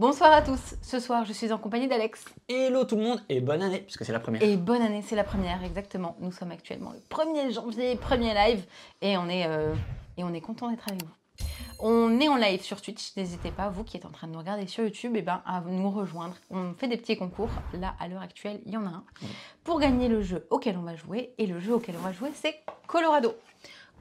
Bonsoir à tous, ce soir je suis en compagnie d'Alex. Hello tout le monde et bonne année, puisque c'est la première. Et bonne année, c'est la première, exactement. Nous sommes actuellement le 1er janvier, premier live, et on est content d'être avec vous. On est en live sur Twitch, n'hésitez pas, vous qui êtes en train de nous regarder sur YouTube, à nous rejoindre. On fait des petits concours, là à l'heure actuelle il y en a un, pour gagner le jeu auquel on va jouer, et le jeu auquel on va jouer c'est Colorado.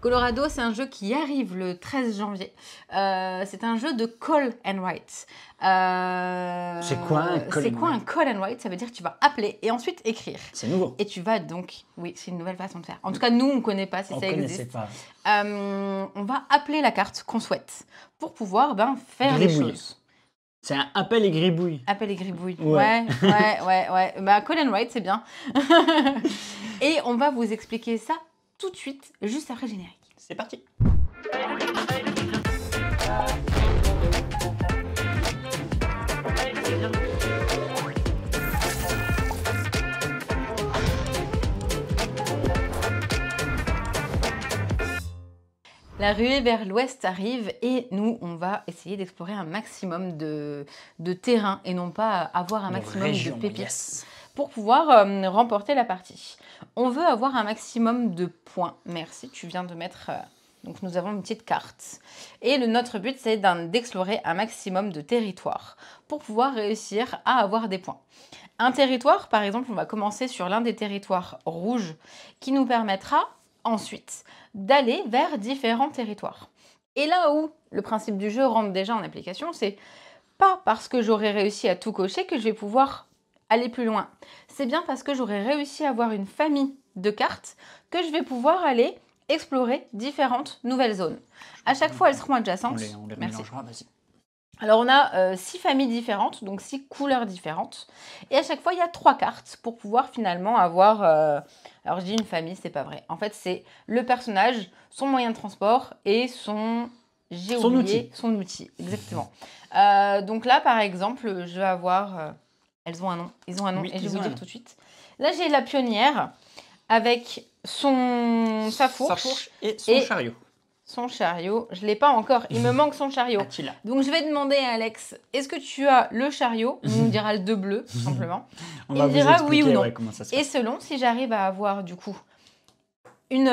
Colorado, c'est un jeu qui arrive le 13 janvier. C'est un jeu de call and write. C'est quoi un call and write? Ça veut dire que tu vas appeler et ensuite écrire. C'est nouveau. Et tu vas donc... Oui, c'est une nouvelle façon de faire. En tout cas, nous, on ne connaît pas si ça existe. Pas. On va appeler la carte qu'on souhaite pour pouvoir faire des choses. C'est un appel et gribouille. Appel et gribouille. Ouais. Ouais. Bah, call and write, c'est bien. Et on va vous expliquer ça tout de suite, juste après le générique. C'est parti. La ruée vers l'ouest arrive et nous, on va essayer d'explorer un maximum de terrain et non pas avoir un maximum de pépites pour pouvoir remporter la partie. On veut avoir un maximum de points. Merci, tu viens de mettre... donc nous avons une petite carte. Et notre but, c'est d'explorer un maximum de territoires pour pouvoir réussir à avoir des points. Un territoire, par exemple, on va commencer sur l'un des territoires rouges qui nous permettra ensuite d'aller vers différents territoires. Et là où le principe du jeu rentre déjà en application, c'est pas parce que j'aurai réussi à tout cocher que je vais pouvoir aller plus loin. C'est bien parce que j'aurai réussi à avoir une famille de cartes que je vais pouvoir aller explorer différentes nouvelles zones. À chaque fois, elles seront adjacentes. On les mélangera, vas-y. Alors, on a 6 familles différentes, donc 6 couleurs différentes. Et à chaque fois, il y a 3 cartes pour pouvoir finalement avoir... alors, je dis une famille, c'est pas vrai. En fait, c'est le personnage, son moyen de transport et son... Son outil, exactement. Donc là, par exemple, je vais avoir... elles ont un nom. Ils ont un nom et je vais vous dire tout de suite. Là, j'ai la pionnière avec sa fourche et son chariot. Son chariot, je ne l'ai pas encore, il me manque son chariot. Donc je vais demander à Alex, est-ce que tu as le chariot? Il nous dira le 2 bleu, tout simplement. Il me dira oui ou non. Et selon si j'arrive à avoir du coup une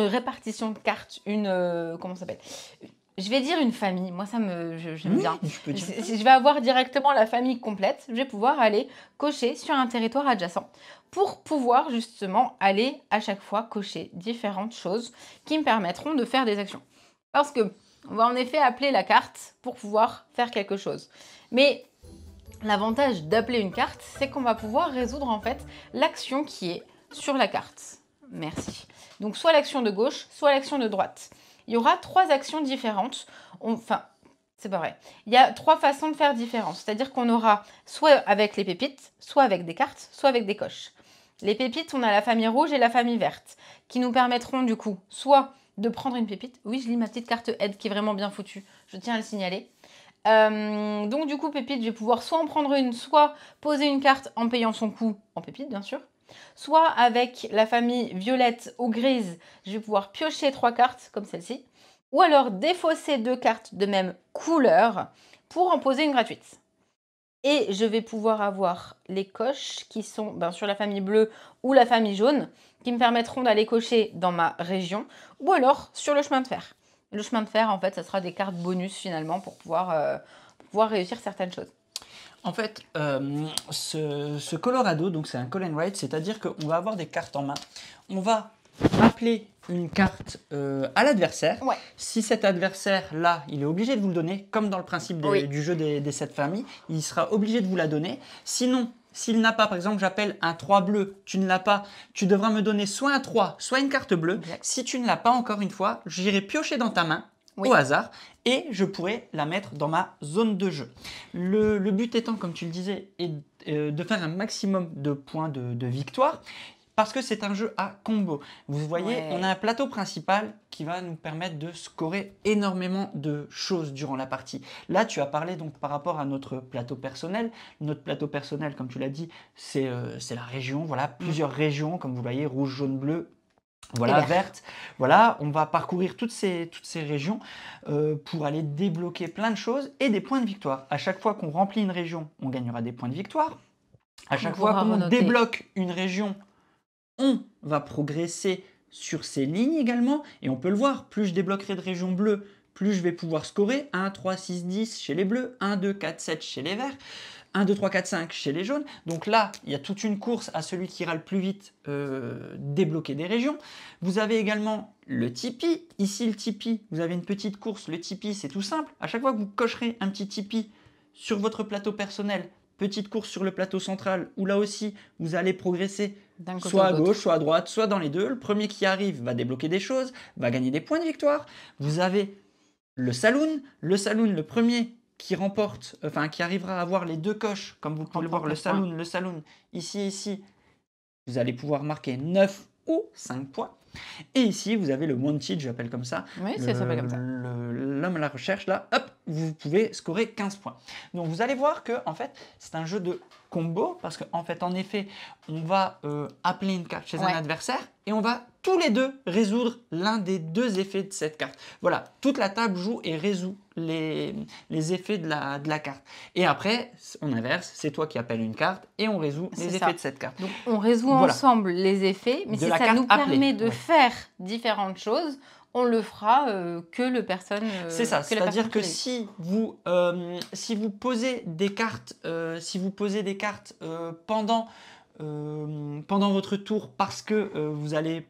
répartition de cartes, comment ça s'appelle? Je vais dire une famille, moi ça j'aime bien. Je vais avoir directement la famille complète, je vais pouvoir aller cocher sur un territoire adjacent pour pouvoir justement aller à chaque fois cocher différentes choses qui me permettront de faire des actions. Parce que on va en effet appeler la carte pour pouvoir faire quelque chose. Mais l'avantage d'appeler une carte, c'est qu'on va pouvoir résoudre en fait l'action qui est sur la carte. Merci. Donc soit l'action de gauche, soit l'action de droite. Il y aura 3 actions différentes. Enfin, c'est pas vrai. Il y a 3 façons de faire différentes. C'est-à-dire qu'on aura soit avec les pépites, soit avec des cartes, soit avec des coches. Les pépites, on a la famille rouge et la famille verte, qui nous permettront du coup, soit de prendre une pépite. Oui, je lis ma petite carte aide qui est vraiment bien foutue. Je tiens à le signaler. Donc du coup, pépite, je vais pouvoir soit en prendre une, soit poser une carte en payant son coût en pépite, bien sûr. Soit avec la famille violette ou grise, je vais pouvoir piocher 3 cartes comme celle-ci. Ou alors défausser 2 cartes de même couleur pour en poser une gratuite. Et je vais pouvoir avoir les coches qui sont sur la famille bleue ou la famille jaune, qui me permettront d'aller cocher dans ma région ou alors sur le chemin de fer. Le chemin de fer, en fait, ça sera des cartes bonus finalement pour pouvoir réussir certaines choses. En fait, ce Colorado, donc c'est un call and write, c'est-à-dire qu'on va avoir des cartes en main. On va appeler une carte à l'adversaire. Ouais. Si cet adversaire-là, il est obligé de vous le donner, comme dans le principe du jeu des 7 familles, il sera obligé de vous la donner. Sinon, s'il n'a pas, par exemple, j'appelle un 3 bleu, tu ne l'as pas, tu devras me donner soit un 3, soit une carte bleue. Exact. Si tu ne l'as pas, encore une fois, j'irai piocher dans ta main. Au hasard, et je pourrais la mettre dans ma zone de jeu. Le but étant, comme tu le disais, est de faire un maximum de points de victoire, parce que c'est un jeu à combo. Vous voyez, on a un plateau principal qui va nous permettre de scorer énormément de choses durant la partie. Là, tu as parlé donc par rapport à notre plateau personnel. Notre plateau personnel, comme tu l'as dit, c'est la région. Voilà, plusieurs régions, comme vous voyez, rouge, jaune, bleu. Voilà, verte. Voilà, on va parcourir toutes ces régions pour aller débloquer plein de choses et des points de victoire. À chaque fois qu'on remplit une région, on gagnera des points de victoire. À chaque fois qu'on débloque une région, on va progresser sur ces lignes également. Et on peut le voir, plus je débloquerai de régions bleues, plus je vais pouvoir scorer. 1, 3, 6, 10 chez les bleus, 1, 2, 4, 7 chez les verts. 1, 2, 3, 4, 5 chez les jaunes. Donc là, il y a toute une course à celui qui ira le plus vite débloquer des régions. Vous avez également le Tipeee. Ici, le Tipeee, vous avez une petite course. Le Tipeee, c'est tout simple. À chaque fois que vous cocherez un petit Tipeee sur votre plateau personnel, petite course sur le plateau central, où là aussi, vous allez progresser soit à gauche, soit à droite, soit dans les deux. Le premier qui arrive va débloquer des choses, va gagner des points de victoire. Vous avez le Saloon. Le Saloon, le premier qui remporte, enfin qui arrivera à avoir les deux coches, comme vous pouvez le voir, le Saloon, ici, vous allez pouvoir marquer 9 ou 5 points. Et ici, vous avez le Wanted, j'appelle comme ça. Oui, ça s'appelle comme ça. L'homme à la recherche, là, hop, vous pouvez scorer 15 points. Donc vous allez voir que, en fait, c'est un jeu de combo, parce qu'en fait, en effet, on va appeler une carte chez un adversaire, et on va tous les deux résoudre l'un des deux effets de cette carte. Voilà, toute la table joue et résout les effets de la carte. Et après, on inverse, c'est toi qui appelles une carte, et on résout les effets de cette carte. Donc on résout ensemble les effets, mais si ça nous permet de faire différentes choses, on le fera que le personne. C'est ça, c'est-à-dire que si vous posez des cartes, pendant votre tour parce que vous allez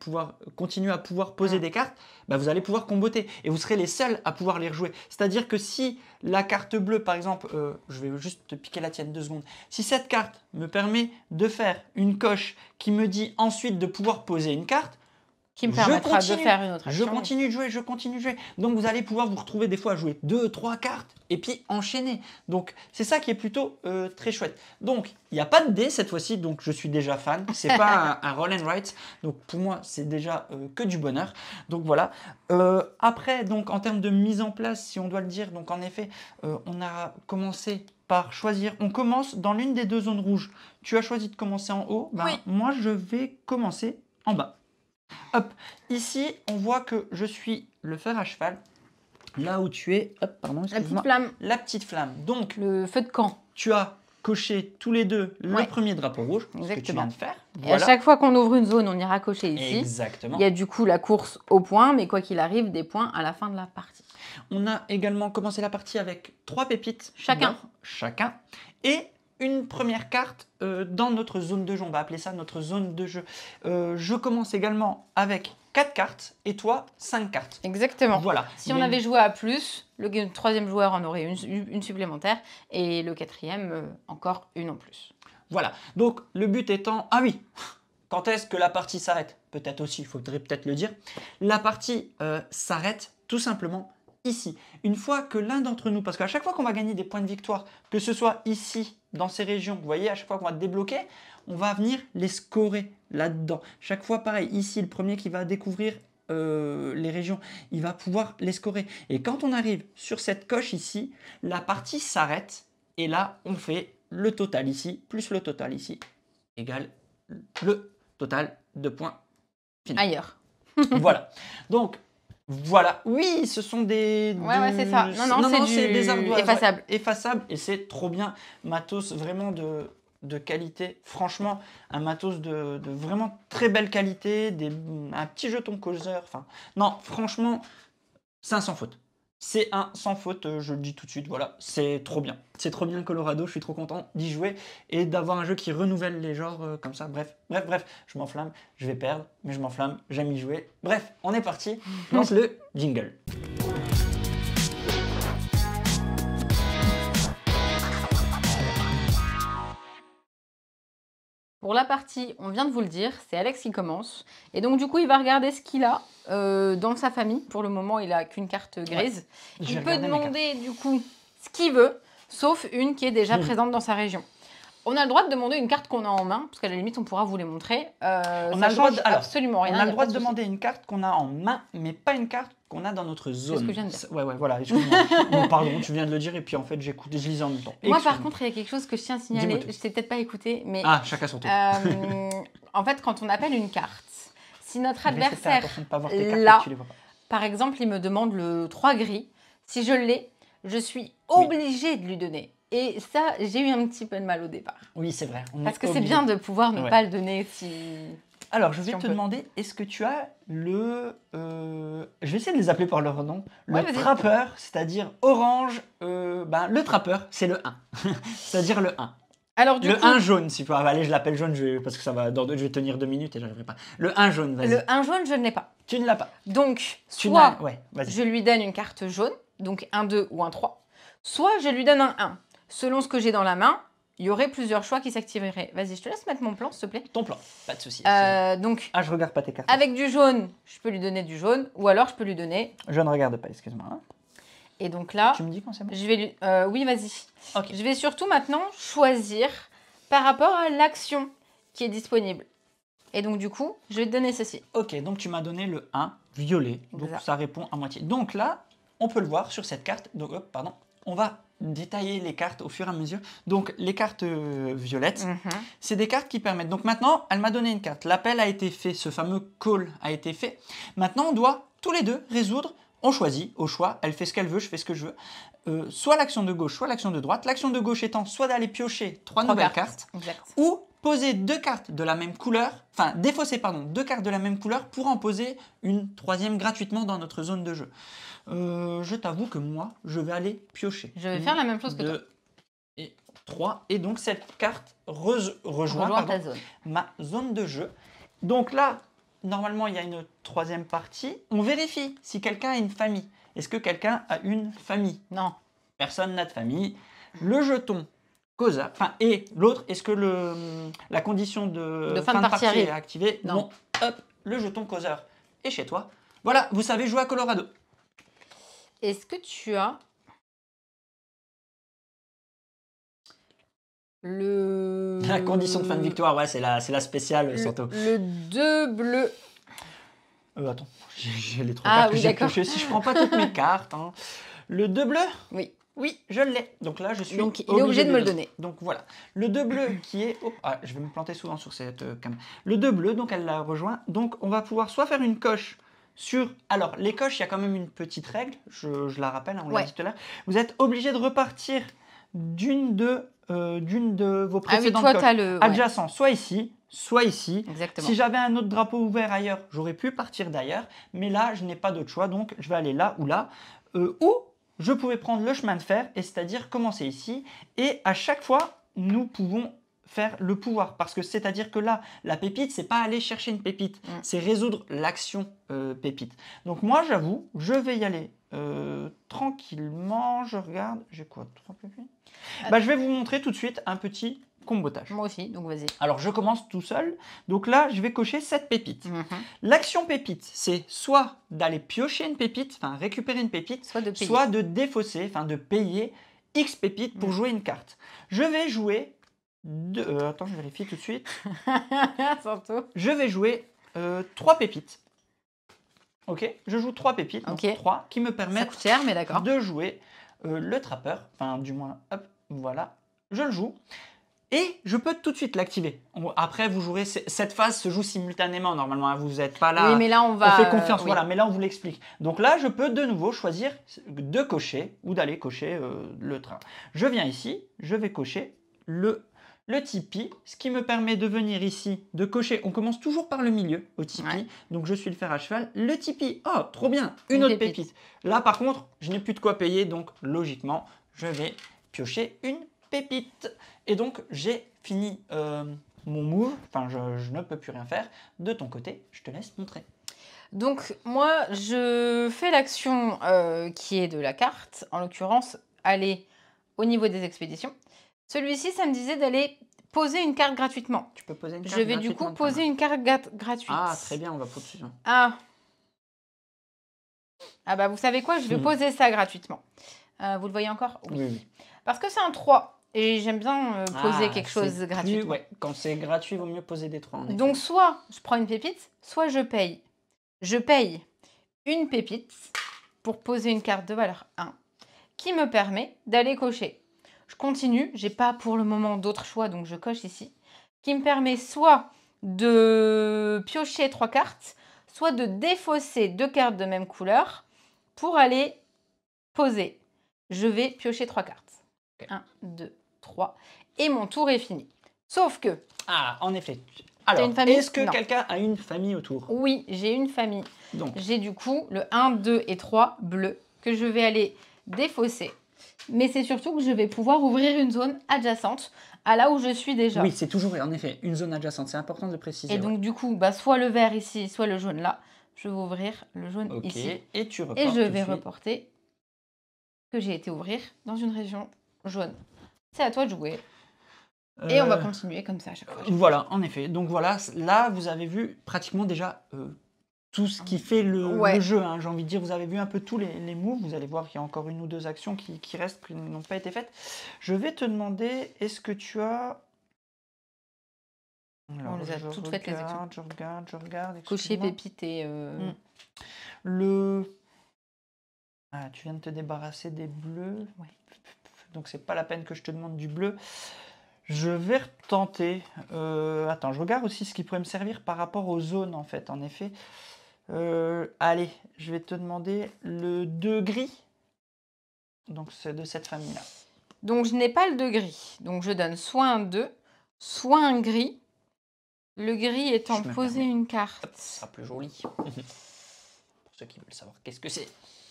continuer à pouvoir poser des cartes, bah vous allez pouvoir comboter et vous serez les seuls à pouvoir les rejouer. C'est-à-dire que si la carte bleue, par exemple, je vais juste te piquer la tienne 2 secondes, si cette carte me permet de faire une coche qui me dit ensuite de pouvoir poser une carte, qui me permettra de faire une autre action. Je continue de jouer. Donc vous allez pouvoir vous retrouver des fois à jouer 2, 3 cartes et puis enchaîner. Donc c'est ça qui est plutôt très chouette. Donc il n'y a pas de dés cette fois-ci, donc je suis déjà fan. C'est pas un roll and write, donc pour moi c'est déjà que du bonheur. Donc voilà. Après, donc en termes de mise en place, si on doit le dire, donc en effet, on a commencé par choisir. On commence dans l'une des deux zones rouges. Tu as choisi de commencer en haut. Ben, oui. Moi je vais commencer en bas. Hop, ici, on voit que je suis le fer à cheval. Là où tu es, hop, pardon, excuse-moi. La petite flamme. Donc, le feu de camp. Tu as coché tous les deux le premier drapeau rouge, ce que tu viens de faire. Et à chaque fois qu'on ouvre une zone, on ira cocher ici. Exactement. Il y a du coup la course au point, mais quoi qu'il arrive, des points à la fin de la partie. On a également commencé la partie avec 3 pépites. Chacun. Et une première carte dans notre zone de jeu. On va appeler ça notre zone de jeu. Je commence également avec 4 cartes et toi 5 cartes. Exactement. Voilà. Si on avait joué à plus, le troisième joueur en aurait une supplémentaire et le quatrième encore une en plus. Voilà. Donc le but étant... Ah oui, quand est-ce que la partie s'arrête? Peut-être aussi, il faudrait peut-être le dire. La partie s'arrête tout simplement ici. Une fois que l'un d'entre nous, parce qu'à chaque fois qu'on va gagner des points de victoire, que ce soit ici, dans ces régions, vous voyez, à chaque fois qu'on va débloquer, on va venir les scorer là-dedans. Chaque fois, pareil, ici, le premier qui va découvrir les régions, il va pouvoir les scorer. Et quand on arrive sur cette coche ici, la partie s'arrête, et là, on fait le total ici, plus le total ici, égale le total de points finaux. Ailleurs. Voilà. Donc, voilà, oui, ce sont des... Ouais, c'est ça. Non, c'est des ardoises effaçables. Effaçables, et c'est trop bien. Matos vraiment de qualité. Franchement, un matos de vraiment très belle qualité. Un petit jeton causeur. Enfin, non, franchement, c'est un sans faute. C'est un sans faute, je le dis tout de suite, voilà, c'est trop bien. C'est trop bien Colorado, je suis trop content d'y jouer et d'avoir un jeu qui renouvelle les genres comme ça. Bref, je m'enflamme, je vais perdre, mais je m'enflamme, j'aime y jouer. Bref, on est parti, lance le jingle. Pour la partie, on vient de vous le dire, c'est Alex qui commence. Et donc, du coup, il va regarder ce qu'il a dans sa famille. Pour le moment, il n'a qu'une carte grise. Ouais, il peut demander, du coup, ce qu'il veut, sauf une qui est déjà présente dans sa région. On a le droit de demander une carte qu'on a en main, parce qu'à la limite, on pourra vous les montrer. On a le droit absolument rien. On a le droit de demander une carte qu'on a en main, mais pas une carte qu'on a dans notre zone. C'est ce que je viens de dire. Ouais, voilà. Bon, pardon, tu viens de le dire et puis en fait, je lisais en même temps. Moi, par contre, il y a quelque chose que je tiens à signaler. Je ne t'ai peut-être pas écouté, mais... Ah, chacun son tour. En fait, quand on appelle une carte, Si notre Mais essaie de faire adversaire, attention de ne pas voir tes cartes là, et que tu les vois pas. par exemple, il me demande le 3 gris, si je l'ai, je suis obligée de lui donner. Et ça, j'ai eu un petit peu de mal au départ. Oui, c'est vrai. Parce que c'est bien de pouvoir ne pas le donner si... Alors, je vais si te demander, est-ce que tu as le... je vais essayer de les appeler par leur nom. Le trappeur, c'est-à-dire orange. Le trappeur, c'est le 1. C'est-à-dire le 1. Alors, du coup, 1 jaune, si tu peux. Allez, je l'appelle jaune parce que ça va, je vais tenir 2 minutes et j'arriverai pas. Le 1 jaune, vas-y. Le 1 jaune, je ne l'ai pas. Tu ne l'as pas. Donc, Tu soit vas-y. je lui donne une carte jaune, donc un 2 ou un 3, soit je lui donne un 1. Selon ce que j'ai dans la main, il y aurait plusieurs choix qui s'activeraient. Vas-y, je te laisse mettre mon plan, s'il te plaît. Ton plan, pas de souci. Donc, je regarde pas tes cartes. Avec du jaune, je peux lui donner du jaune, ou alors je peux lui donner... Je ne regarde pas, excuse-moi. Hein. Et donc là... Tu me dis quand c'est bon ? Je vais lui... oui, vas-y. Okay. Je vais surtout maintenant choisir par rapport à l'action qui est disponible. Et donc, du coup, je vais te donner ceci. Ok, donc tu m'as donné le 1 violet. Donc, ça répond à moitié. Donc là, on peut le voir sur cette carte. Donc, pardon. On va détailler les cartes au fur et à mesure. Donc, les cartes violettes, c'est des cartes qui permettent... Donc maintenant, elle m'a donné une carte. L'appel a été fait, ce fameux call a été fait. Maintenant, on doit tous les deux résoudre. On choisit au choix. Elle fait ce qu'elle veut, je fais ce que je veux. Soit l'action de gauche, soit l'action de droite. L'action de gauche étant soit d'aller piocher 3 nouvelles cartes, ou poser 2 cartes de la même couleur, enfin défausser, pardon, 2 cartes de la même couleur pour en poser une 3e gratuitement dans notre zone de jeu. Je t'avoue que moi, je vais aller piocher. Je vais faire la même chose que toi. Et 3. Et donc, cette carte rejoint ta zone. Ma zone de jeu. Donc là, normalement, il y a une 3e partie. On vérifie si quelqu'un a une famille. Est-ce que quelqu'un a une famille? Non. Personne n'a de famille. Le jeton causa. Enfin, et l'autre, est-ce que la condition de fin de partie est activée? Non. Hop, le jeton causeur est chez toi. Voilà, vous savez jouer à Colorado. Est-ce que tu as la condition de fin de victoire? Ouais, c'est la spéciale, surtout. Le 2 bleu. Attends, j'ai les 3 cartes que j'ai piochées. Si je prends pas toutes mes cartes. Hein. Le 2 bleu? Oui. Oui, je l'ai. Donc là, je suis donc, il est obligé de me le donner. Donc voilà. Le 2 bleu qui est... Oh, je vais me planter souvent sur cette cam. Le 2 bleu, donc elle l'a rejoint. Donc on va pouvoir soit faire une coche sur... Alors, les coches, il y a quand même une petite règle. Je la rappelle, hein, on l'a dit tout à l'heure. Vous êtes obligé de repartir d'une de vos précédentes coches adjacents, soit ici, soit ici. Exactement. Si j'avais un autre drapeau ouvert ailleurs, j'aurais pu partir d'ailleurs. Mais là, je n'ai pas d'autre choix. Donc, je vais aller là ou là. Ou je pouvais prendre le chemin de fer, et c'est-à-dire commencer ici. Et à chaque fois, nous pouvons faire le pouvoir. Parce que c'est-à-dire que là, la pépite, c'est pas aller chercher une pépite. C'est résoudre l'action pépite. Donc moi, j'avoue, je vais y aller tranquillement. Je regarde. J'ai quoi? 3 pépites je vais vous montrer tout de suite un petit combotage. Moi aussi, donc vas-y. Alors, je commence tout seul. Donc là, je vais cocher 7 pépites. L'action pépite, c'est soit d'aller piocher une pépite, enfin récupérer une pépite, soit de défausser, enfin de payer X pépites pour jouer une carte. Je vais jouer... attends, je vérifie tout de suite. Je vais jouer 3 pépites. Ok, je joue 3 pépites, donc 3 qui me permettent cher, mais de jouer le trappeur, enfin du moins, hop, voilà, je le joue. Et je peux tout de suite l'activer. Après, vous jouerez, cette phase se joue simultanément normalement, hein, vous n'êtes pas là. Oui, mais là on va... On fait confiance, voilà, mais là on vous l'explique. Donc là, je peux de nouveau choisir de cocher ou d'aller cocher le train. Je viens ici, je vais cocher le Tipeee, ce qui me permet de venir ici, de cocher. On commence toujours par le milieu au Tipeee, donc je suis le fer à cheval. Le Tipeee, oh, trop bien, une autre pépite. Là, par contre, je n'ai plus de quoi payer, donc logiquement, je vais piocher une pépite. Et donc, j'ai fini mon move, enfin, je ne peux plus rien faire. De ton côté, je te laisse montrer. Donc, moi, je fais l'action qui est de la carte, en l'occurrence, aller au niveau des expéditions. Celui-ci, ça me disait d'aller poser une carte gratuitement. Tu peux poser une carte gratuitement. Je vais du coup poser une carte gratuite. Ah, très bien, on va poser. Ah bah, vous savez quoi? Je vais poser ça gratuitement. Vous le voyez encore? Oui. Parce que c'est un 3. Et j'aime bien poser quelque chose gratuitement. Ouais, quand c'est gratuit, il vaut mieux poser des 3. Donc, soit je prends une pépite, soit je paye. Je paye une pépite pour poser une carte de valeur 1 qui me permet d'aller cocher. Je continue, j'ai pas pour le moment d'autre choix, donc je coche ici, qui me permet soit de piocher 3 cartes, soit de défausser 2 cartes de même couleur pour aller poser. Je vais piocher 3 cartes. 1, 2, 3. Et mon tour est fini. Sauf que... Ah, en effet. Alors, est-ce que quelqu'un a une famille autour? Oui, j'ai une famille. Donc, j'ai du coup le 1, 2 et 3 bleus que je vais aller défausser. Mais c'est surtout que je vais pouvoir ouvrir une zone adjacente à là où je suis déjà. Oui, c'est toujours, en effet, une zone adjacente. C'est important de préciser. Et donc, du coup, bah, soit le vert ici, soit le jaune là. Je vais ouvrir le jaune ici. Et tu reportes. Et je vais reporter que j'ai été ouvrir dans une région jaune. C'est à toi de jouer. Et on va continuer comme ça à chaque fois. Voilà, en effet. Donc voilà, là, vous avez vu pratiquement déjà tout ce qui fait le jeu. Hein. J'ai envie de dire, vous avez vu un peu tous les moves. Vous allez voir qu'il y a encore une ou deux actions qui restent, qui n'ont pas été faites. Je vais te demander, est-ce que tu as... Alors, on les a toutes faites, les actions. Je regarde. Cocher, pépite et... Ah, tu viens de te débarrasser des bleus. Ouais. Donc, c'est pas la peine que je te demande du bleu. Je vais retenter. Attends, je regarde aussi ce qui pourrait me servir par rapport aux zones, en fait. En effet. Allez, je vais te demander le 2 gris. Donc, c'est de cette famille-là. Donc, je n'ai pas le 2 gris. Donc, je donne soit un 2, soit un gris. Le gris étant poser une carte. Hop, ça sera plus joli. Pour ceux qui veulent savoir qu'est-ce que c'est.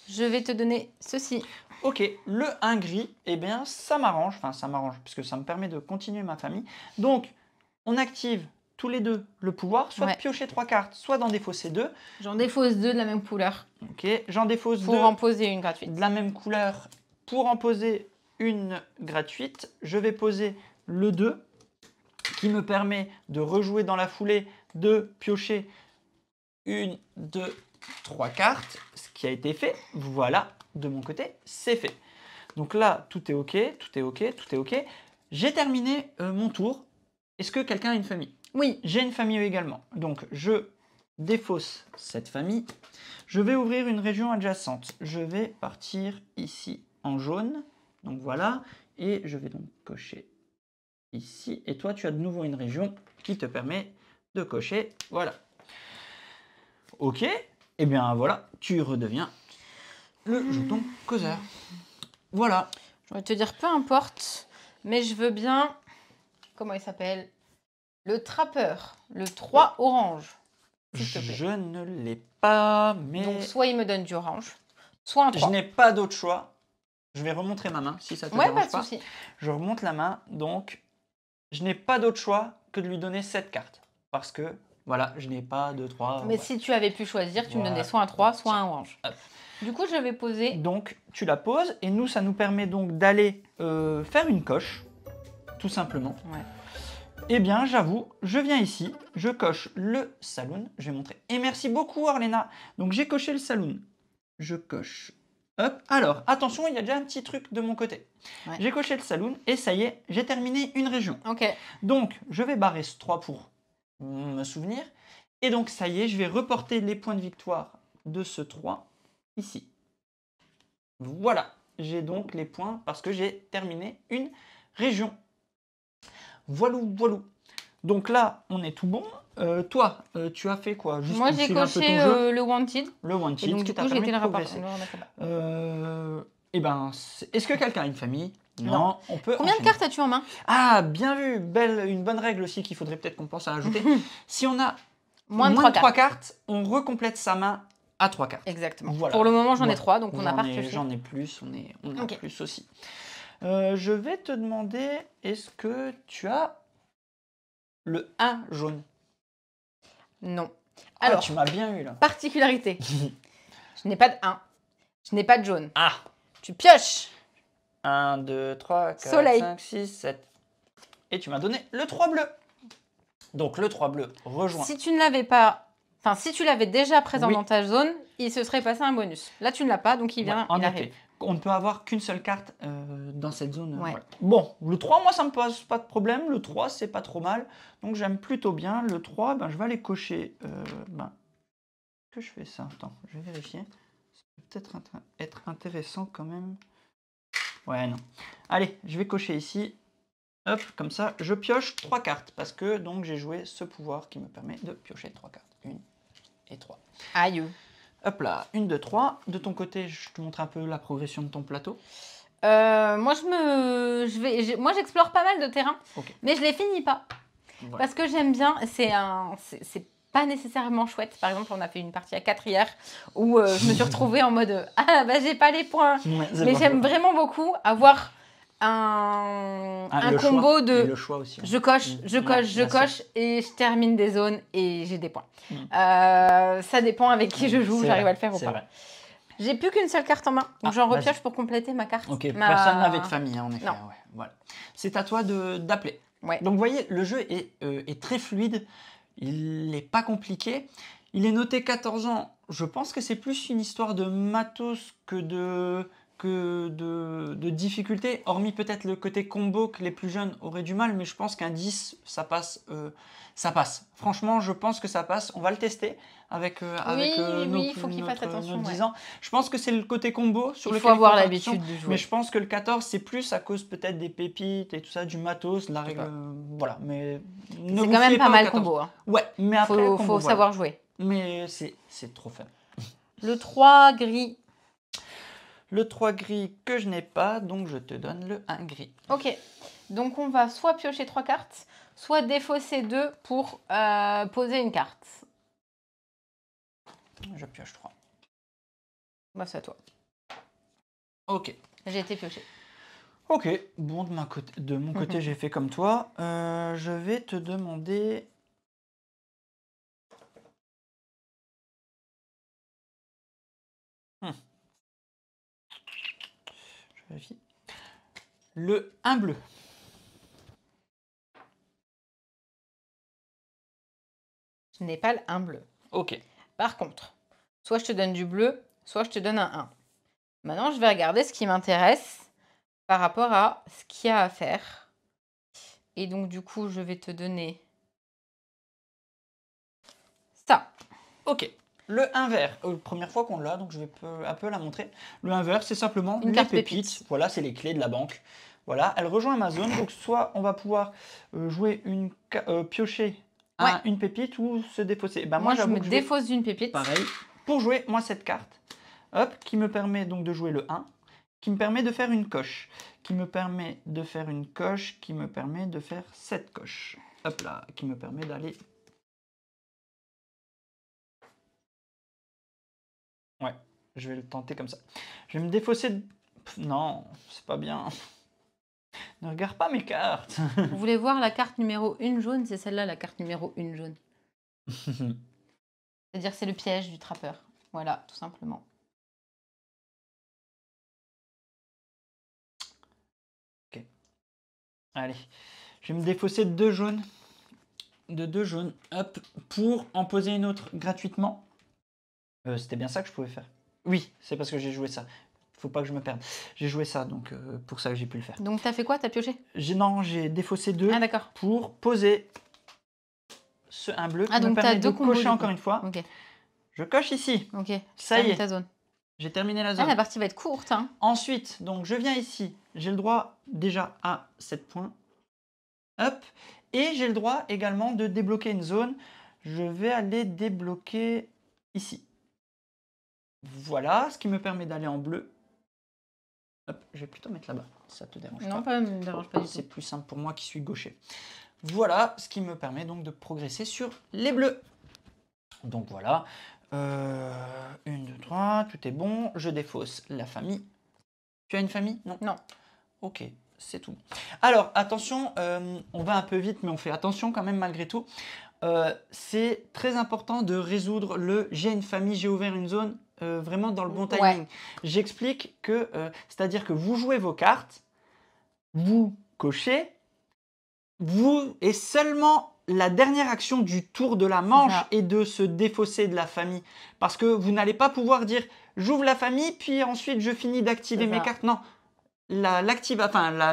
Je vais te donner ceci. Ok, le 1 gris, eh bien, ça m'arrange. Enfin, ça m'arrange, puisque ça me permet de continuer ma famille. Donc, on active tous les deux le pouvoir, soit de piocher 3 cartes, soit d'en défausser 2. J'en défausse 2 de la même couleur. Ok, j'en défausse 2 pour en poser une gratuite. De la même couleur pour en poser une gratuite. Je vais poser le 2, qui me permet de rejouer dans la foulée, de piocher 1, 2, 3 cartes, ce qui a été fait. Voilà, de mon côté, c'est fait. Donc là, tout est OK, tout est OK, tout est OK. J'ai terminé mon tour. Est-ce que quelqu'un a une famille? Oui. J'ai une famille également. Donc, je défausse cette famille. Je vais ouvrir une région adjacente. Je vais partir ici en jaune. Donc voilà. Et je vais donc cocher ici. Et toi, tu as de nouveau une région qui te permet de cocher. Voilà. OK. Et bien voilà, tu redeviens le jeton causeur. Voilà. Je vais te dire peu importe, mais je veux bien... Comment il s'appelle? Le trappeur, le 3 orange. Je ne l'ai pas, mais... Donc soit il me donne du orange, soit un 3. Je n'ai pas d'autre choix. Je vais remontrer ma main, si ça te dérange pas. Ouais, pas de souci. Je remonte la main, donc je n'ai pas d'autre choix que de lui donner cette carte. Parce que, voilà, je n'ai pas de 3. Mais si tu avais pu choisir, tu me donnais soit un 3, soit un orange. Hop. Du coup, je vais poser... Donc, tu la poses, et nous, ça nous permet donc d'aller faire une coche, tout simplement. Ouais. Eh bien, j'avoue, je viens ici, je coche le saloon, je vais montrer. Et merci beaucoup, Arléna. Donc, j'ai coché le saloon. Je coche. Hop. Alors, attention, il y a déjà un petit truc de mon côté. Ouais. J'ai coché le saloon, et ça y est, j'ai terminé une région. Ok. Donc, je vais barrer ce 3 pour me souvenir. Et donc, ça y est, je vais reporter les points de victoire de ce 3 ici. Voilà. J'ai donc les points parce que j'ai terminé une région. Voilou, voilou. Donc là, on est tout bon. Toi, tu as fait quoi? Moi, j'ai coché le Wanted. Le Wanted. Et donc, du coup, j'ai été le rapport. Eh ben, est-ce que quelqu'un a une famille? Non, on peut. Combien de cartes as-tu en main? Ah, bien vu. Une bonne règle aussi qu'il faudrait peut-être qu'on pense à ajouter. Si on a moins de 3 cartes, on recomplète sa main à 3 cartes. Exactement. Voilà. Pour le moment, j'en ai 3, donc on n'a pas pioché. J'en ai plus, on a plus aussi. Je vais te demander, est-ce que tu as le 1 jaune? Non. Alors, tu m'as bien eu là. Particularité. Je n'ai pas de 1. Je n'ai pas de jaune. Ah. Tu pioches. 1, 2, 3, 4, Soleil. 5, 6, 7. Et tu m'as donné le 3 bleu. Donc le 3 bleu rejoint. Si tu ne l'avais pas, enfin si tu l'avais déjà présent dans ta zone, il se serait passé un bonus. Là, tu ne l'as pas, donc il vient, il arrive. On ne peut avoir qu'une seule carte dans cette zone. Ouais. Voilà. Bon, le 3, moi, ça ne me pose pas de problème. Le 3, c'est pas trop mal. Donc, j'aime plutôt bien. Le 3, ben, je vais aller cocher. Que je fais ça? Attends, je vais vérifier. Ça peut peut-être être intéressant quand même. Ouais, non. Allez, je vais cocher ici. Hop, comme ça, je pioche 3 cartes. Parce que donc j'ai joué ce pouvoir qui me permet de piocher 3 cartes. 1 et 3. Aïe. Hop là, 1, 2, 3. De ton côté, je te montre un peu la progression de ton plateau. Moi, moi, j'explore pas mal de terrain, mais je les finis pas. Ouais. Parce que j'aime bien, c'est pas nécessairement chouette. Par exemple, on a fait une partie à 4 hier où je me suis retrouvée en mode « Ah, bah j'ai pas les points ouais, !» Mais j'aime vraiment beaucoup avoir un combo de le choix aussi, hein. Je coche, je coche et je termine des zones et j'ai des points. Ça dépend avec qui je joue, j'arrive à le faire ou pas. Vrai. J'ai plus qu'une seule carte en main, donc j'en repioche pour compléter ma carte. Ok, personne n'avait de famille, hein, en effet. Ouais, voilà. C'est à toi d'appeler. Ouais. Donc vous voyez, le jeu est très fluide, il n'est pas compliqué. Il est noté 14 ans, je pense que c'est plus une histoire de matos que de difficulté, hormis peut-être le côté combo que les plus jeunes auraient du mal, mais je pense qu'un 10, ça passe. Franchement, je pense que ça passe. On va le tester avec il faut qu'il fasse attention. 10 ans. Je pense que c'est le côté combo sur lequel il faut avoir l'habitude de jouer. Mais je pense que le 14, c'est plus à cause peut-être des pépites et tout ça, du matos, de la règle. Voilà, mais c'est quand même pas mal combo. Hein. Ouais, mais après, il faut savoir jouer. Mais c'est trop fun. Le 3 gris. Le 3 gris que je n'ai pas, donc je te donne le 1 gris. Ok, donc on va soit piocher 3 cartes, soit défausser 2 pour poser une carte. Je pioche 3. Bah c'est à toi. Ok. J'ai été pioché. Ok, bon de mon côté j'ai fait comme toi. Je vais te demander... Je vérifie. Le 1 bleu. Je n'ai pas le 1 bleu. Ok. Par contre, soit je te donne du bleu, soit je te donne un 1. Maintenant, je vais regarder ce qui m'intéresse par rapport à ce qu'il y a à faire. Et donc, du coup, je vais te donner ça. Ok. Le 1 vert, première fois qu'on l'a, donc je vais un peu la montrer. Le 1 vert, c'est simplement une carte pépite. Voilà, c'est les clés de la banque. Voilà, elle rejoint Amazon. Donc, soit on va pouvoir jouer piocher une pépite ou se défausser. Ben, moi je me défausse d'une pépite. Pareil. Pour jouer, moi, cette carte, hop, qui me permet donc de jouer le 1, qui me permet de faire une coche, qui me permet de faire une coche, qui me permet de faire cette coche. Hop là, qui me permet d'aller... Ouais, je vais le tenter comme ça. Je vais me défausser... Non, c'est pas bien. Ne regarde pas mes cartes. Vous voulez voir la carte numéro 1 jaune? C'est celle-là, la carte numéro 1 jaune. C'est-à-dire c'est le piège du trappeur. Voilà, tout simplement. Ok. Allez, je vais me défausser de 2 jaunes. Hop, pour en poser une autre gratuitement. C'était bien ça que je pouvais faire. Oui, c'est parce que j'ai joué ça. Faut pas que je me perde. J'ai joué ça, donc pour ça que j'ai pu le faire. Donc t'as fait quoi? T'as pioché? Non, j'ai défaussé 2 pour poser ce 1 bleu qui donc me permet de cocher encore une fois. Okay. Je coche ici. Ok. Ça y est. Ta zone. J'ai terminé la zone. La partie va être courte. Hein. Ensuite, donc je viens ici. J'ai le droit déjà à 7 points. Hop. Et j'ai le droit également de débloquer une zone. Je vais aller débloquer ici. Voilà, ce qui me permet d'aller en bleu. Hop, je vais plutôt mettre là-bas, si ça te dérange pas. Non, ça ne me dérange pas du tout. C'est plus simple pour moi qui suis gaucher. Voilà, ce qui me permet donc de progresser sur les bleus. Donc voilà, 1, 2, 3, tout est bon. Je défausse la famille. Tu as une famille? Non. Non. Ok, c'est tout. Alors, attention, on va un peu vite, mais on fait attention quand même malgré tout. C'est très important de résoudre le « j'ai une famille, j'ai ouvert une zone » vraiment dans le bon timing. Ouais. J'explique que, c'est-à-dire que vous jouez vos cartes, vous cochez, et seulement la dernière action du tour de la manche est de se défausser de la famille. Parce que vous n'allez pas pouvoir dire « j'ouvre la famille, puis ensuite je finis d'activer mes cartes ». Non, la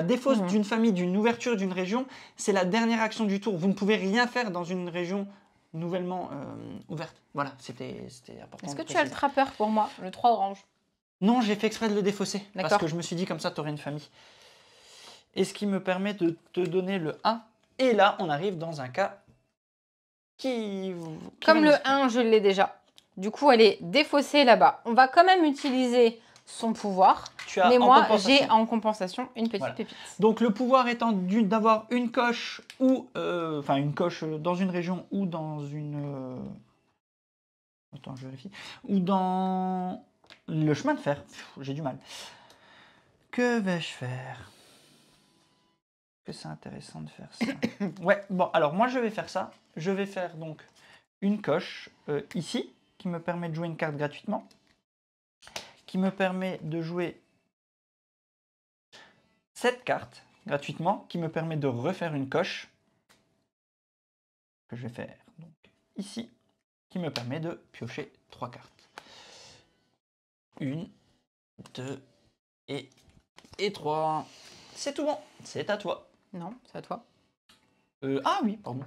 défausse d'une famille, d'une ouverture d'une région, c'est la dernière action du tour. Vous ne pouvez rien faire dans une région nouvellement ouverte. Voilà, c'était important. Est-ce que tu as le trappeur pour moi, le 3 orange? Non, j'ai fait exprès de le défausser. Parce que je me suis dit comme ça, tu aurais une famille. Et ce qui me permet de te donner le 1. Et là, on arrive dans un cas qui Comme le 1, je l'ai déjà. Du coup, elle est défaussée là-bas. On va quand même utiliser son pouvoir. Mais moi, j'ai en compensation une petite pépite. Donc, le pouvoir étant d'avoir une coche ou... Enfin, une coche dans une région ou dans une... Attends, je vérifie. Ou dans le chemin de fer. J'ai du mal. Que vais-je faire? Que c'est intéressant de faire ça. Ouais, bon, alors moi je vais faire ça. Je vais faire donc une coche ici, qui me permet de jouer une carte gratuitement, qui me permet de jouer cette carte gratuitement, qui me permet de refaire une coche, que je vais faire donc ici, qui me permet de piocher 3 cartes. 1, 2 et 3. C'est tout bon, c'est à toi. Non, c'est à toi. Ah oui, pardon.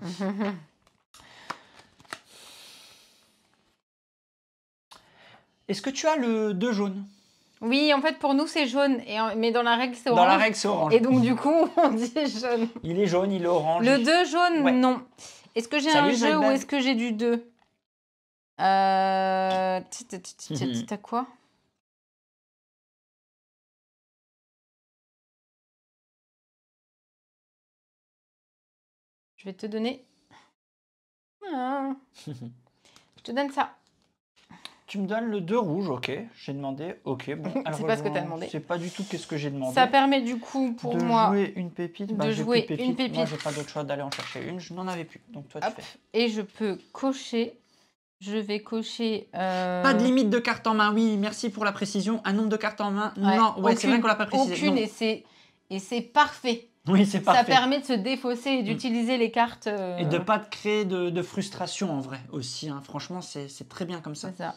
Est-ce que tu as le 2 jaune? Oui, en fait, pour nous, c'est jaune. Mais dans la règle, c'est orange. Dans la règle, c'est orange. Et donc, du coup, on dit jaune. Il est jaune, il est orange. Le 2 jaune, ouais. Non. Est-ce que j'ai un jeu ou est-ce que j'ai du 2? T'as quoi? Je vais te donner... Ah. Je te donne ça. Tu me donnes le 2 rouge, ok. J'ai demandé, ok. Bon, c'est pas ce que tu as demandé. C'est pas du tout qu'est-ce que j'ai demandé. Ça permet du coup pour moi... De jouer une pépite. De jouer une pépite. Moi, j'ai pas d'autre choix d'aller en chercher une. Je n'en avais plus. Donc toi, tu fais. Et je peux cocher... Je vais cocher... Pas de limite de cartes en main, oui, merci pour la précision. Un nombre de cartes en main, non, ouais, c'est vrai qu'on l'a pas précisé. Aucune, et c'est parfait. Oui, c'est parfait. Ça permet de se défausser et d'utiliser les cartes... Et de ne pas créer de frustration en vrai aussi. Hein. Franchement, c'est très bien comme ça. C'est ça.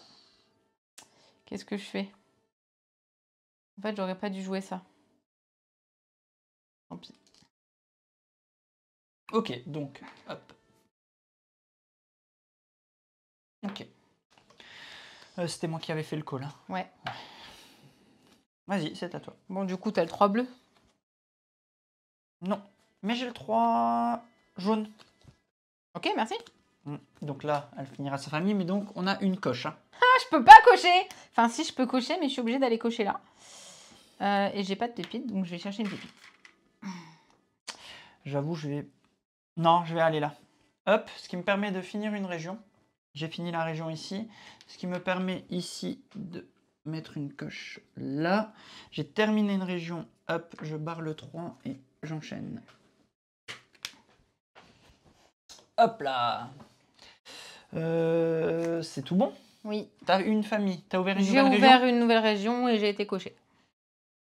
Qu'est-ce que je fais? En fait, j'aurais pas dû jouer ça. Tant pis. Ok, donc, hop. Ok. C'était moi qui avais fait le call. Hein. Ouais. Vas-y, c'est à toi. Bon, du coup, t'as le 3 bleu. Non, mais j'ai le 3 jaune. Ok, merci. Donc là, elle finira sa famille, mais donc on a une coche. Hein. Ah, je peux pas cocher. Enfin, si, je peux cocher, mais je suis obligée d'aller cocher là. Et j'ai pas de pépite, donc je vais chercher une pépite. J'avoue, je vais... Non, je vais aller là. Hop, ce qui me permet de finir une région. J'ai fini la région ici. Ce qui me permet ici de mettre une coche là. J'ai terminé une région. Hop, je barre le 3 et j'enchaîne. Hop là. C'est tout bon? Oui. T'as une famille, t'as ouvert une nouvelle région? J'ai ouvert une nouvelle région et j'ai été coché.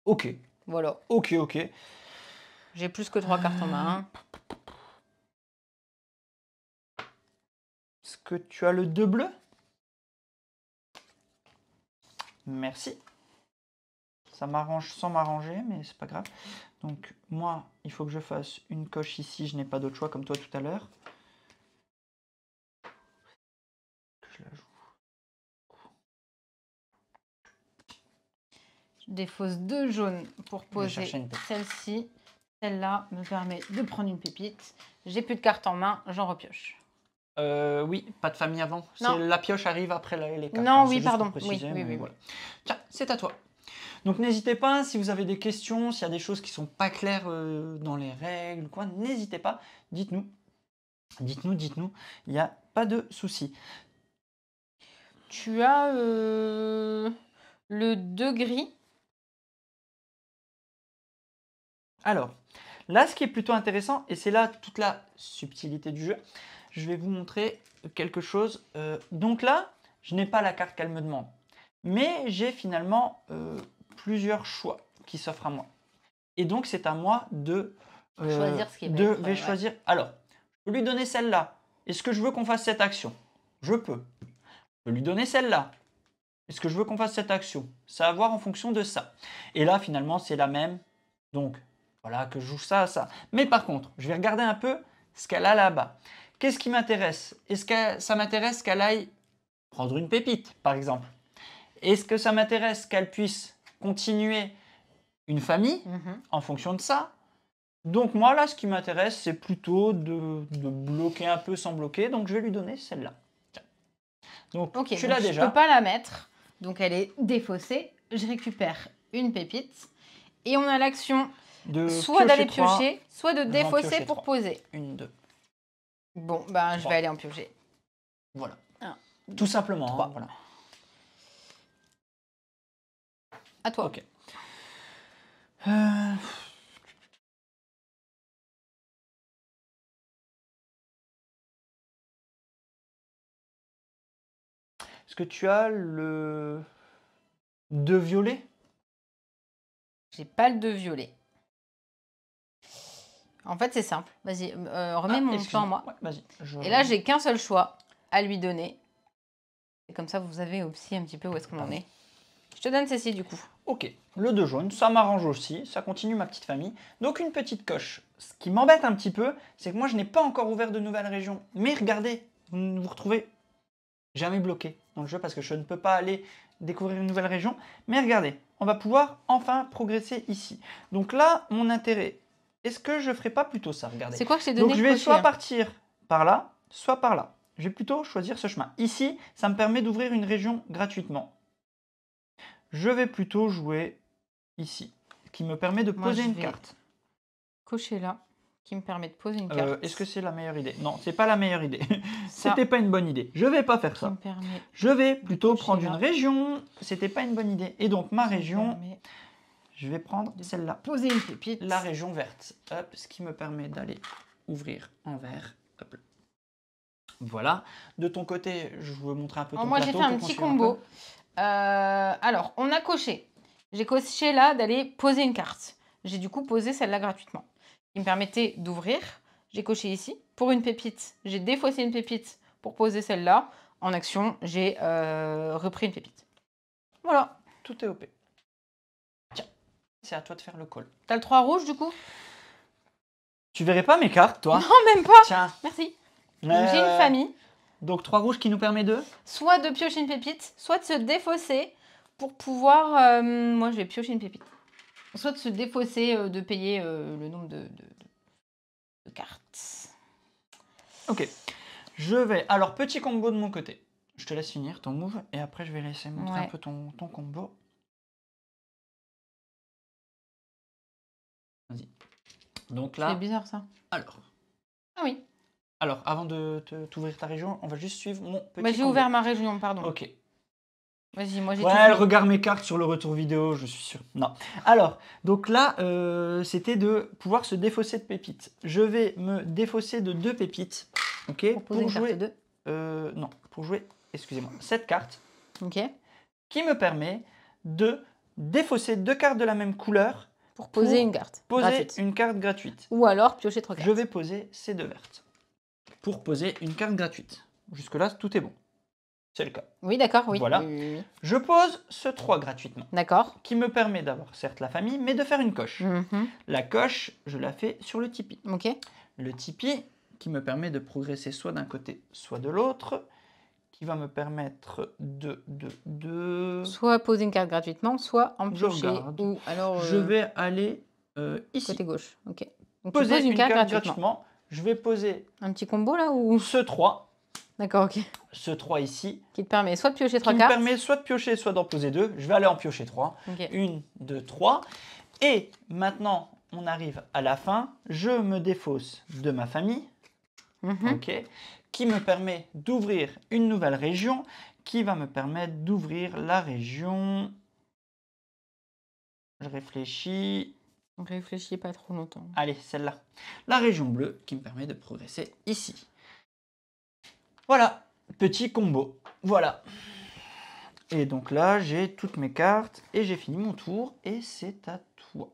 Ok. Voilà. Ok. J'ai plus que 3 cartes en main. Est-ce que tu as le 2 bleu? Merci. Ça m'arrange sans m'arranger, mais c'est pas grave. Donc moi, il faut que je fasse une coche ici. Je n'ai pas d'autre choix comme toi tout à l'heure. Je la joue. Je défausse 2 jaunes pour poser celle-ci. Celle-là me permet de prendre une pépite. J'ai plus de cartes en main, j'en repioche. Oui, pas de famille avant. La pioche arrive après les cartes. Non, oui, pardon. Oui. Voilà. Tiens, c'est à toi. Donc n'hésitez pas, si vous avez des questions, s'il y a des choses qui sont pas claires dans les règles, quoi, n'hésitez pas, dites-nous. Dites-nous, il n'y a pas de souci. Tu as le 2 gris. Alors, là, ce qui est plutôt intéressant, et c'est là toute la subtilité du jeu, je vais vous montrer quelque chose. Donc là, je n'ai pas la carte qu'elle me demande, mais j'ai finalement plusieurs choix qui s'offrent à moi. Et donc, c'est à moi de choisir ce qui va être, choisir. Alors, je peux lui donner celle-là. Est-ce que je veux qu'on fasse cette action? Je peux. Je peux lui donner celle-là. Est-ce que je veux qu'on fasse cette action? Ça va voir en fonction de ça. Et là, finalement, c'est la même. Donc, voilà, que je joue ça à ça. Mais par contre, je vais regarder un peu ce qu'elle a là-bas. Qu'est-ce qui m'intéresse? Est-ce que ça m'intéresse qu'elle aille prendre une pépite, par exemple? Est-ce que ça m'intéresse qu'elle puisse continuer une famille en fonction de ça? Donc moi, là, ce qui m'intéresse, c'est plutôt de bloquer un peu sans bloquer. Donc je vais lui donner celle-là. Donc Ok, tu donc l'as je déjà. peux pas la mettre. Donc elle est défaussée. Je récupère une pépite. Et on a l'action soit d'aller piocher, soit de défausser pour poser. Une, deux. Bon, ben je vais aller en piocher. Voilà. 1, Tout simplement. 3. Hein, voilà. À toi. Ok. Est-ce que tu as le 2 violet? J'ai pas le 2 violet. En fait, c'est simple. Vas-y, remets mon plan en moi. Ouais, vas-y. Et là, j'ai qu'un seul choix à lui donner. Et comme ça, vous avez aussi un petit peu où est-ce qu'on en est. Je te donne celle-ci, du coup. Ok, le 2 jaune, ça m'arrange aussi, ça continue ma petite famille. Donc une petite coche. Ce qui m'embête un petit peu, c'est que moi je n'ai pas encore ouvert de nouvelles régions. Mais regardez, vous ne vous retrouvez jamais bloqué dans le jeu parce que je ne peux pas aller découvrir une nouvelle région. Mais regardez, on va pouvoir enfin progresser ici. Donc là, mon intérêt, est-ce que je ferais pas plutôt ça? Regardez. C'est quoi que je t'ai donné? Donc je vais soit partir par là, soit par là. Je vais plutôt choisir ce chemin. Ici, ça me permet d'ouvrir une région gratuitement. Je vais plutôt jouer ici, qui me permet de poser une carte. Cocher là, qui me permet de poser une carte. Est-ce que c'est la meilleure idée? Non, c'est pas la meilleure idée. C'était pas une bonne idée. Je vais pas faire ça. Je vais plutôt prendre une région. C'était pas une bonne idée. Et donc ma région, je vais prendre celle-là. Poser une pépite. La région verte. Hop, ce qui me permet d'aller ouvrir en vert. Hop. Voilà. De ton côté, je vous montrer un peu ton plateau. Moi, j'ai fait un petit combo. Alors, on a coché. J'ai coché là d'aller poser une carte. J'ai du coup posé celle-là gratuitement. Qui me permettait d'ouvrir. J'ai coché ici. Pour une pépite, j'ai défaussé une pépite pour poser celle-là. En action, j'ai repris une pépite. Voilà. Tout est OP. Tiens, c'est à toi de faire le call. T'as le 3 rouge du coup? Tu verrais pas mes cartes, toi? Non, même pas. Tiens. Merci. J'ai une famille. Donc 3 rouges qui nous permet de? Soit de piocher une pépite, soit de se défausser pour pouvoir... moi, je vais piocher une pépite. Soit de se défausser, de payer le nombre de cartes. Ok. Je vais... Alors, petit combo de mon côté. Je te laisse finir ton move et après, je vais laisser montrer un peu ton combo. Vas-y. Donc là... C'est bizarre, ça. Alors. Ah oui. Alors, avant de t'ouvrir ta région, on va juste suivre mon petit combo. J'ai ouvert ma région, pardon. Ok. Vas-y, moi j'ai ouais, elle regarde mes cartes sur le retour vidéo, je suis sûr. Non. Alors, donc là, c'était de pouvoir se défausser de pépites. Je vais me défausser de 2 pépites. Ok. Pour jouer carte 2. Non, pour jouer, excusez-moi, cette carte. Ok. Qui me permet de défausser 2 cartes de la même couleur. Pour poser une carte. Une carte gratuite. Ou alors piocher 3 cartes. Je vais poser ces 2 vertes. Pour poser une carte gratuite. Jusque-là, tout est bon. C'est le cas. Oui, d'accord, oui. Voilà. Oui. Je pose ce 3 gratuitement. D'accord. Qui me permet d'avoir certes la famille, mais de faire une coche. La coche, je la fais sur le Tipeee. Ok. Le Tipeee qui me permet de progresser soit d'un côté, soit de l'autre. Qui va me permettre de... Soit poser une carte gratuitement, soit en piocher. Ou alors... Je vais aller ici. Côté gauche, ok. Donc poser tu poses une carte gratuitement. Je vais poser... Un petit combo là ou... Ce 3. D'accord, ok. Ce 3 ici. Qui te permet soit de piocher 3 cartes. Qui me permet soit de piocher, soit d'en poser 2. Je vais aller en piocher 3. Okay. 1, 2, 3. Et maintenant, on arrive à la fin. Je me défausse de ma famille. Ok. Qui me permet d'ouvrir une nouvelle région. Qui va me permettre d'ouvrir la région... Je réfléchis. Réfléchis pas trop longtemps. Allez, celle-là. La région bleue qui me permet de progresser ici. Voilà, petit combo. Voilà. Et donc là, j'ai toutes mes cartes et j'ai fini mon tour. Et c'est à toi.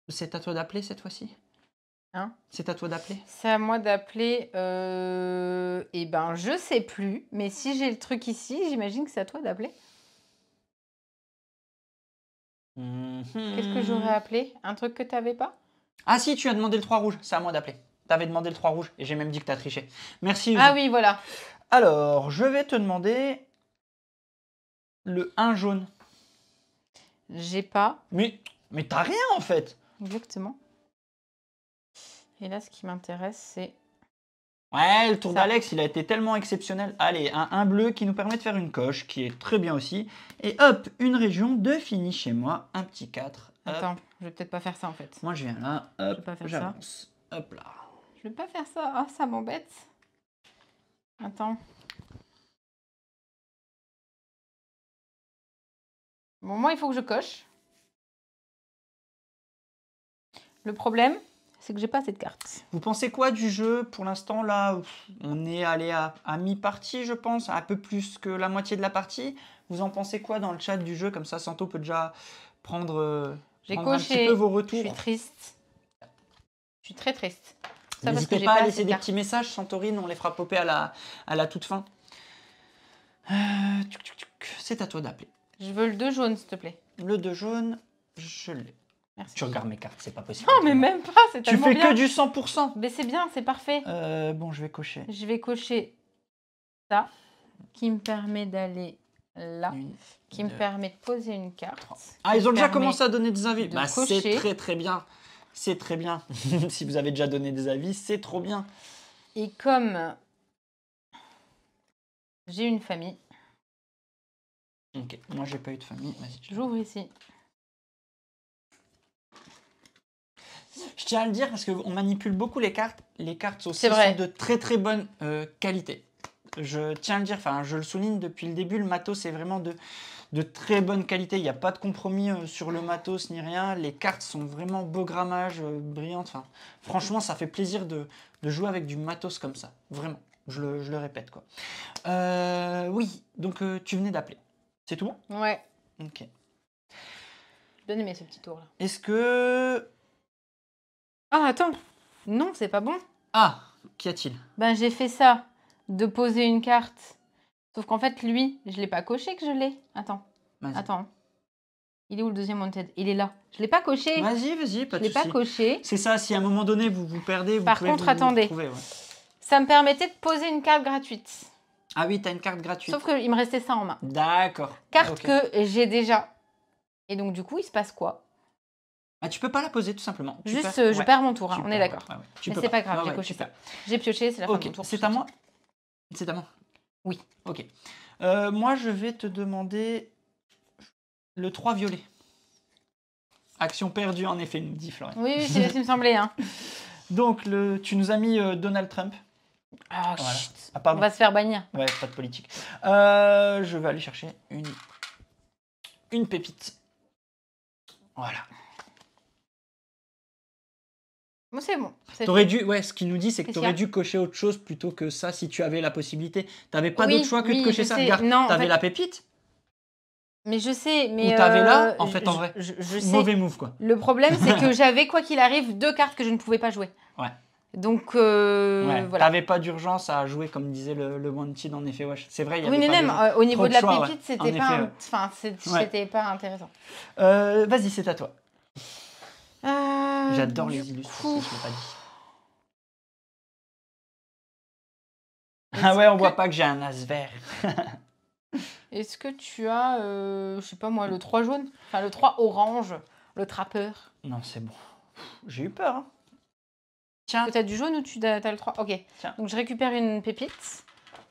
C'est à toi d'appeler cette fois-ci? Hein? C'est à toi d'appeler? C'est à moi d'appeler. Eh ben, je sais plus. Mais si j'ai le truc ici, j'imagine que c'est à toi d'appeler. Qu'est-ce que j'aurais appelé? Un truc que tu n'avais pas? Ah si, tu as demandé le 3 rouge. C'est à moi d'appeler. Tu avais demandé le 3 rouge et j'ai même dit que tu as triché. Merci. Ah oui, voilà. Alors, je vais te demander le 1 jaune. J'ai pas. Mais t'as rien en fait. Exactement. Et là, ce qui m'intéresse, c'est... Ouais, le tour d'Alex, il a été tellement exceptionnel. Allez, un bleu qui nous permet de faire une coche, qui est très bien aussi. Et hop, une région de fini chez moi, un petit 4. Hop. Attends, je vais peut-être pas faire ça en fait. Moi, je viens là, hop, j'avance. Hop là. Je vais pas faire ça. Ah, ça m'embête. Attends. Bon, moi, il faut que je coche. Le problème, c'est que j'ai pas cette carte. Vous pensez quoi du jeu pour l'instant là? On est allé à mi-partie, je pense, un peu plus que la moitié de la partie. Vous en pensez quoi dans le chat du jeu? Comme ça, Santo peut déjà prendre, j'ai prendre coché. un petit peu vos retours. Je suis triste. Je suis très triste. N'hésitez pas à laisser des petits messages, Santorine, on les fera popper à la toute fin. C'est à toi d'appeler. Je veux le 2 jaune, s'il te plaît. Le 2 jaune, je l'ai. Merci. Tu regardes mes cartes, c'est pas possible. Non, mais même pas, c'est tellement bien. Tu fais que du 100%. Mais c'est bien, c'est parfait. Bon, je vais cocher. Je vais cocher ça, qui me permet d'aller là, qui me permet de poser une carte. Ah, ils ont déjà commencé à donner des avis. Bah, c'est très très bien. C'est très bien. Si vous avez déjà donné des avis, c'est trop bien. Et comme j'ai une famille. Ok, moi j'ai pas eu de famille. J'ouvre ici. Je tiens à le dire parce qu'on manipule beaucoup les cartes. Les cartes aussi sont de très très bonne qualité. Je tiens à le dire, enfin je le souligne depuis le début, le matos est vraiment de très bonne qualité. Il n'y a pas de compromis sur le matos ni rien. Les cartes sont vraiment beau grammage, brillantes. Enfin, franchement, ça fait plaisir de jouer avec du matos comme ça. Vraiment, je le répète quoi. Oui, donc tu venais d'appeler. C'est tout bon? Ouais. Ok. J'ai bien aimé ce petit tour là. Est-ce que... Ah, attends. Non, c'est pas bon. Ah, qu'y a-t-il? Ben, j'ai fait ça, de poser une carte. Sauf qu'en fait, lui, je l'ai pas coché que je l'ai. Attends. Attends. Il est où le deuxième wanted? Il est là. Je l'ai pas coché. Vas-y, pas de souci. Je l'ai pas coché. C'est ça, si à un moment donné, vous vous perdez, vous Par pouvez contre, vous attendez. retrouver, ouais. Ça me permettait de poser une carte gratuite. Ah oui, t'as une carte gratuite. Sauf qu'il me restait ça en main. D'accord. Carte que j'ai déjà. Et donc, du coup, il se passe quoi? Ah, tu peux pas la poser, tout simplement. Je perds mon tour, hein, on est d'accord. Ouais. Mais c'est pas grave, j'ai coché ça. J'ai pioché, c'est la fin de mon tour. C'est à moi? C'est à moi? Oui. Ok. Moi, je vais te demander le 3 violet. Action perdue, en effet, nous dit Florian. Oui, c'est ce qui me semblait. Hein. Donc, tu nous as mis Donald Trump. Ah, voilà. Ah, on va se faire bannir. Ouais, pas de politique. Je vais aller chercher une pépite. Voilà. Bon, c'est bon. T'aurais dû, ouais, ce qu'il nous dit, c'est que tu aurais dû cocher autre chose plutôt que ça si tu avais la possibilité. T'avais pas d'autre choix que de cocher ça. Regarde, t'avais la pépite. Mais je sais, mais... Ou t'avais là, en fait, en vrai. Je sais. Mauvais move, quoi. Le problème, c'est que j'avais, quoi qu'il arrive, 2 cartes que je ne pouvais pas jouer. Ouais. Donc, ouais. voilà. T'avais pas d'urgence à jouer, comme disait le Wanted, en effet. Ouais. C'est vrai, il y avait oui, mais pas même au niveau de la choix, pépite, c'était pas, c'était pas intéressant. Vas-y, c'est à toi. J'adore les illustrations, je l'ai pas dit. Ah ouais, on voit pas que j'ai un as vert. Est-ce que tu as, je sais pas moi, le 3 jaune? Enfin, le 3 orange, le trappeur? Non, c'est bon. J'ai eu peur. Hein. Tiens. Tu as du jaune ou tu as le 3? Ok. Tiens. Donc, je récupère une pépite.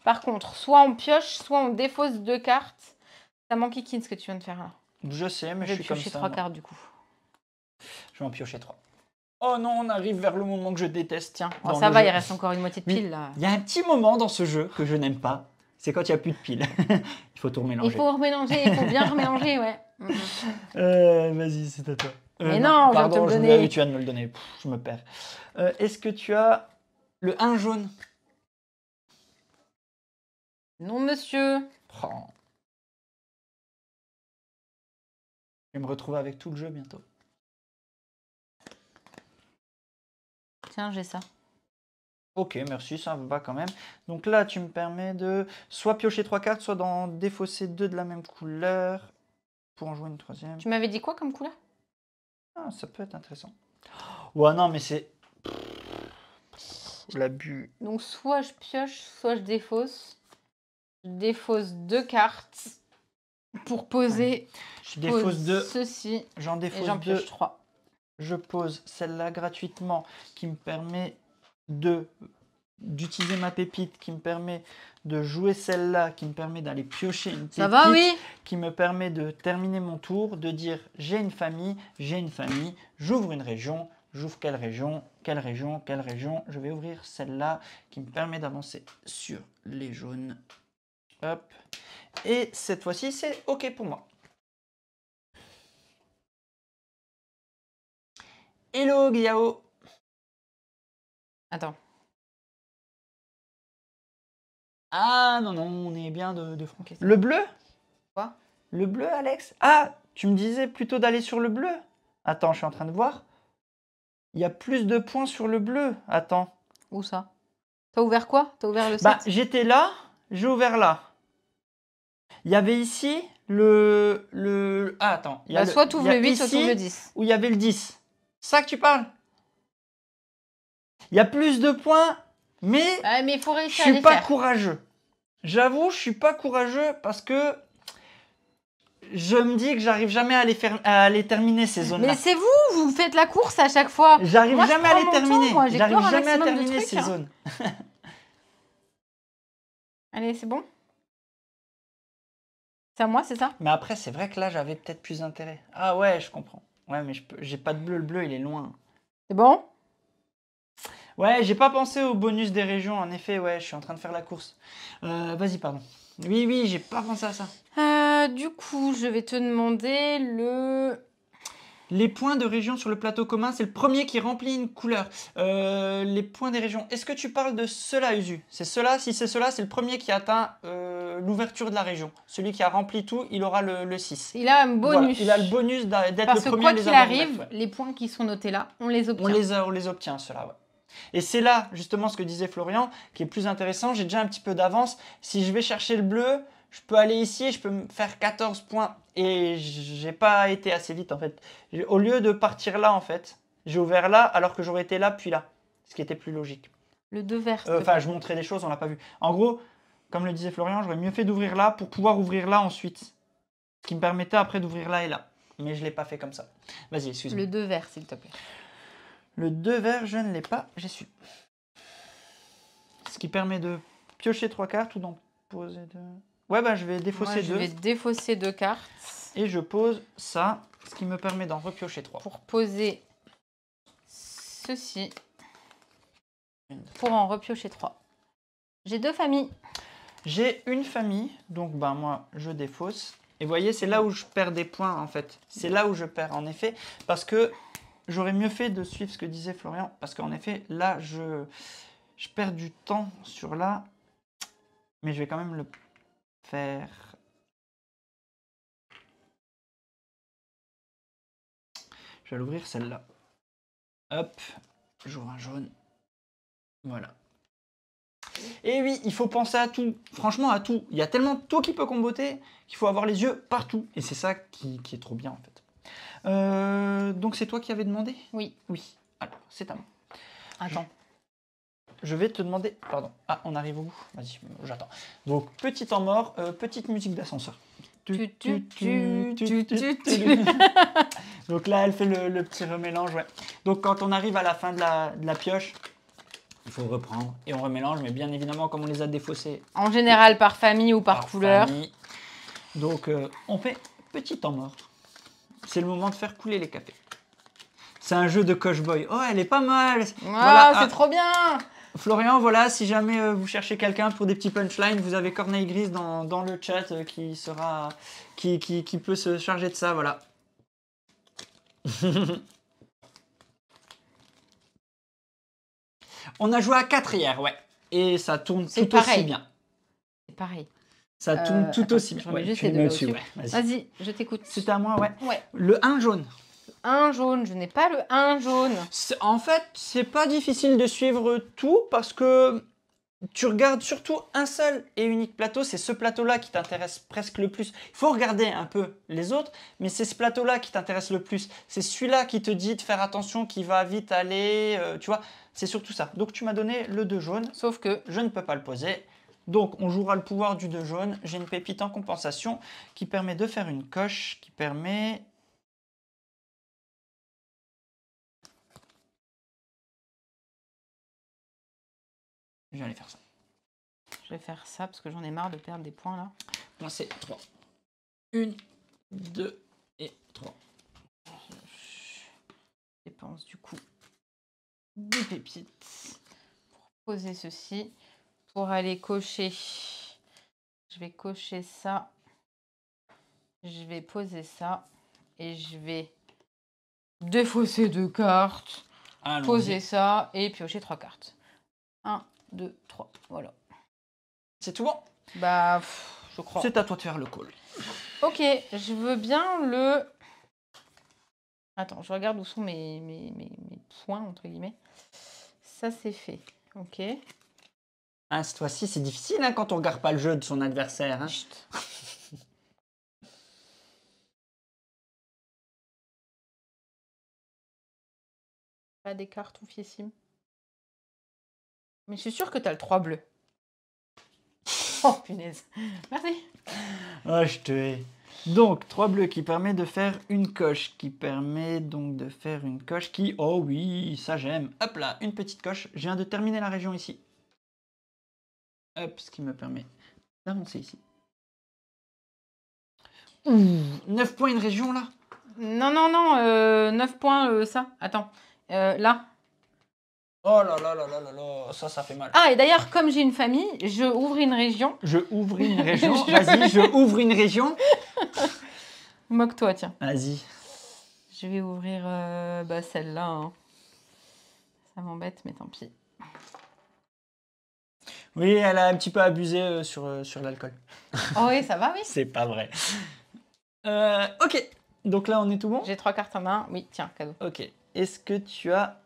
Par contre, soit on pioche, soit on défausse 2 cartes. Ça m'enquiquine ce que tu viens de faire là. Je sais, mais je suis comme ça. Je vais piocher 3 cartes du coup. Je vais en piocher 3. Oh non, on arrive vers le moment que je déteste. Tiens, oh, ça va, il reste encore une moitié de pile là. Il y a un petit moment dans ce jeu que je n'aime pas. C'est quand il n'y a plus de piles. Il faut tout remélanger. Il faut remélanger, il faut bien remélanger, ouais. Vas-y, c'est à toi. Mais non, je vais te le donner. Tu viens de me le donner. Pff, je me perds. Est-ce que tu as le 1 jaune? Non, monsieur. Oh. Je vais me retrouver avec tout le jeu bientôt. Tiens, j'ai ça. Ok, merci, ça va quand même. Donc là, tu me permets de soit piocher 3 cartes, soit d'en défausser 2 de la même couleur pour en jouer une 3e. Tu m'avais dit quoi comme couleur? Ah, ça peut être intéressant. Ouais, non, mais c'est... L'abus. Donc soit je pioche, soit je défausse. Je défausse 2 cartes pour poser. Je défausse 2. Ceci. J'en défausse 2. Et j'en pioche 3. je pose celle-là gratuitement qui me permet d'utiliser ma pépite, qui me permet de jouer celle-là, qui me permet d'aller piocher une pépite, Ça va, oui. qui me permet de terminer mon tour, de dire j'ai une famille, j'ouvre une région, j'ouvre quelle région, je vais ouvrir celle-là qui me permet d'avancer sur les jaunes. Hop. Et cette fois-ci, c'est OK pour moi. Hello Guillao. Attends. Ah non, non, on est bien de Franck. Le bleu? Quoi? Le bleu, Alex? Ah, tu me disais plutôt d'aller sur le bleu? Attends, je suis en train de voir. Il y a plus de points sur le bleu. Attends. Où ça? T'as ouvert quoi? T'as ouvert le 7? Bah, j'étais là, j'ai ouvert là. Il y avait ici le... Ah, attends. Bah, soit tu ouvres le 8, soit tu ouvres le 10. Où il y avait le 10. C'est ça que tu parles? Il y a plus de points, mais, mais il faut réussir je suis pas courageux. J'avoue, je suis pas courageux parce que je me dis que j'arrive jamais à les terminer ces zones-là. Mais c'est vous faites la course à chaque fois. J'arrive jamais à les terminer. J'arrive jamais à terminer ces zones. Allez, c'est bon? C'est à moi, c'est ça? Mais après, c'est vrai que là, j'avais peut-être plus d'intérêt. Ah ouais, je comprends. Ouais, mais j'ai pas de bleu. Le bleu, il est loin. C'est bon? Ouais, j'ai pas pensé au bonus des régions. En effet, ouais, je suis en train de faire la course. Vas-y, pardon. Oui, j'ai pas pensé à ça. Du coup, je vais te demander les points de région sur le plateau commun, c'est le premier qui remplit une couleur. Les points des régions. Est-ce que tu parles de cela, Usu? C'est cela? Si c'est cela, c'est le premier qui atteint l'ouverture de la région. Celui qui a rempli tout, il aura le 6. Il a un bonus. Voilà, il a le bonus d'être le premier à les avoir. Parce que quoi qu'il arrive, les points qui sont notés là, on les obtient. On les obtient, ceux-là, ouais. Et c'est là, justement, ce que disait Florian, qui est plus intéressant. J'ai déjà un petit peu d'avance. Si je vais chercher le bleu, je peux aller ici et je peux me faire 14 points. Et j'ai pas été assez vite, en fait. Au lieu de partir là, en fait, j'ai ouvert là, alors que j'aurais été là, puis là. Ce qui était plus logique. Le 2 vert. Enfin, je montrais des choses, on l'a pas vu. En gros, comme le disait Florian, j'aurais mieux fait d'ouvrir là pour pouvoir ouvrir là ensuite. Ce qui me permettait après d'ouvrir là et là. Mais je l'ai pas fait comme ça. Vas-y, excuse-moi. Le 2 vert, s'il te plaît. Le 2 vert, je ne l'ai pas, j'ai su. Ce qui permet de piocher 3 cartes ou d'en poser 2. Ouais, bah je vais défausser 2. Je vais défausser 2 cartes. Et je pose ça, ce qui me permet d'en repiocher 3. Pour poser ceci. Pour en repiocher 3. J'ai 2 familles. J'ai une famille, donc bah moi je défausse. Et vous voyez, c'est là où je perds des points en fait. C'est là où je perds en effet, parce que j'aurais mieux fait de suivre ce que disait Florian, parce qu'en effet, là, je perds du temps sur là, mais je vais quand même le faire. Je vais l'ouvrir celle-là. Hop, j'ouvre un jaune. Voilà. Et oui, il faut penser à tout, franchement à tout. Il y a tellement de tout qui peut comboter qu'il faut avoir les yeux partout. Et c'est ça qui est trop bien en fait. Donc c'est toi qui avais demandé? Oui. Oui. Alors, c'est à moi. Attends. Je vais te demander... Pardon. Ah, on arrive au bout. Vas-y, j'attends. Donc, petit temps mort, petite musique d'ascenseur. Donc là, elle fait le petit remélange, ouais. Donc quand on arrive à la fin de la pioche, il faut reprendre et on remélange, mais bien évidemment, comme on les a défaussés... En général, par famille ou par couleur. Famille. Donc, on fait petit temps mort. C'est le moment de faire couler les cafés. C'est un jeu de Coach Boy. Oh, elle est pas mal. Voilà, c'est trop bien. Florian, voilà, si jamais vous cherchez quelqu'un pour des petits punchlines, vous avez Corneille Grise dans le chat qui peut se charger de ça, voilà. On a joué à 4 hier, ouais. Et ça tourne tout aussi bien. C'est pareil. Ça tourne tout aussi bien. Ouais, je mets dessus. Ouais. Vas-y, je t'écoute. C'est à moi, ouais. Ouais. Le 1 jaune. 1 jaune, je n'ai pas le 1 jaune. En fait, c'est pas difficile de suivre tout parce que tu regardes surtout un seul et unique plateau. C'est ce plateau-là qui t'intéresse presque le plus. Il faut regarder un peu les autres, mais c'est ce plateau-là qui t'intéresse le plus. C'est celui-là qui te dit de faire attention, qui va vite aller, tu vois. C'est surtout ça. Donc tu m'as donné le 2 jaune. Sauf que je ne peux pas le poser. Donc on jouera le pouvoir du 2 jaune. J'ai une pépite en compensation qui permet de faire une coche, qui permet... Je vais aller faire ça. Je vais faire ça parce que j'en ai marre de perdre des points là. Moi, c'est 3. 1, 2 et 3. Je dépense du coup 2 pépites pour poser ceci. Pour aller cocher, je vais cocher ça. Je vais poser ça. Et je vais défausser 2 cartes. Poser ça et piocher 3 cartes. 1, 2, 3. Voilà. C'est tout bon? Bah, je crois. C'est à toi de faire le call. Ok, je veux bien le... Attends, je regarde où sont mes points, entre guillemets. Ça, c'est fait. Ok. Ah, cette fois-ci, c'est difficile hein, quand on regarde pas le jeu de son adversaire. Hein. Chut. Pas des cartes oufissimes. Mais je suis sûre que tu as le 3 bleu. Oh, punaise. Merci. Oh, je te hais. Donc, 3 bleus qui permet de faire une coche. Qui permet donc de faire une coche qui... Oh oui, ça j'aime. Hop là, une petite coche. Je viens de terminer la région ici. Hop, ce qui me permet d'avancer ici. Ouh, 9 points une région là? Non, non, non. 9 points, ça. Attends. Là. Oh là là là là là là, ça fait mal. Ah, et d'ailleurs, comme j'ai une famille, je ouvre une région. Je ouvre une région. Vas-y, je ouvre une région. Moque-toi, tiens. Vas-y. Je vais ouvrir celle-là. Hein. Ça m'embête, mais tant pis. Oui, elle a un petit peu abusé sur l'alcool. Oh oui, ça va, oui. C'est pas vrai. Ok, donc là, on est tout bon? J'ai 3 cartes en main. Oui, tiens, cadeau. Ok. Est-ce que tu as...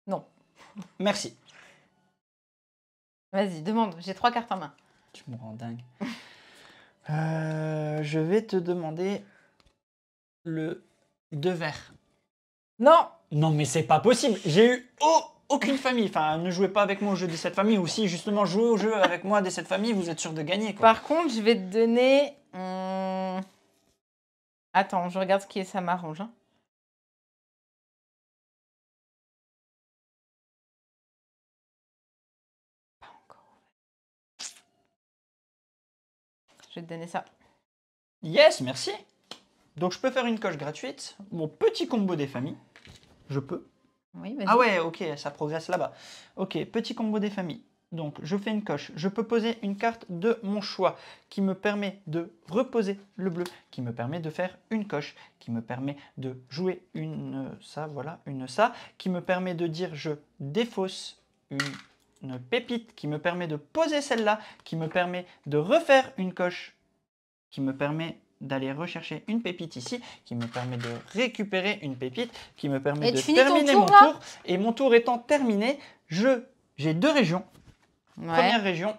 Non. Merci. Vas-y, demande. J'ai 3 cartes en main. Tu me rends dingue. Je vais te demander le 2 verts. Non. Non, mais c'est pas possible. J'ai eu aucune famille. Enfin, ne jouez pas avec moi au jeu des 7 familles. Ou si, justement, jouez au jeu avec moi des 7 familles, vous êtes sûr de gagner. Quoi. Par contre, je vais te donner... Attends, je regarde ce qui est ça m'arrange. Hein. Pas encore. Je vais te donner ça. Yes, merci. Donc, je peux faire une coche gratuite. Mon petit combo des familles. Je peux. Oui, vas-y. Ah ouais, ok, ça progresse là-bas. Ok, petit combo des familles. Donc, je fais une coche. Je peux poser une carte de mon choix qui me permet de reposer le bleu, qui me permet de faire une coche, qui me permet de jouer une ça, voilà, une ça, qui me permet de dire je défausse une pépite, qui me permet de poser celle-là, qui me permet de refaire une coche, qui me permet d'aller rechercher une pépite ici, qui me permet de récupérer une pépite, qui me permet de terminer mon tour. Et mon tour étant terminé, j'ai 2 régions. Ouais. Première région,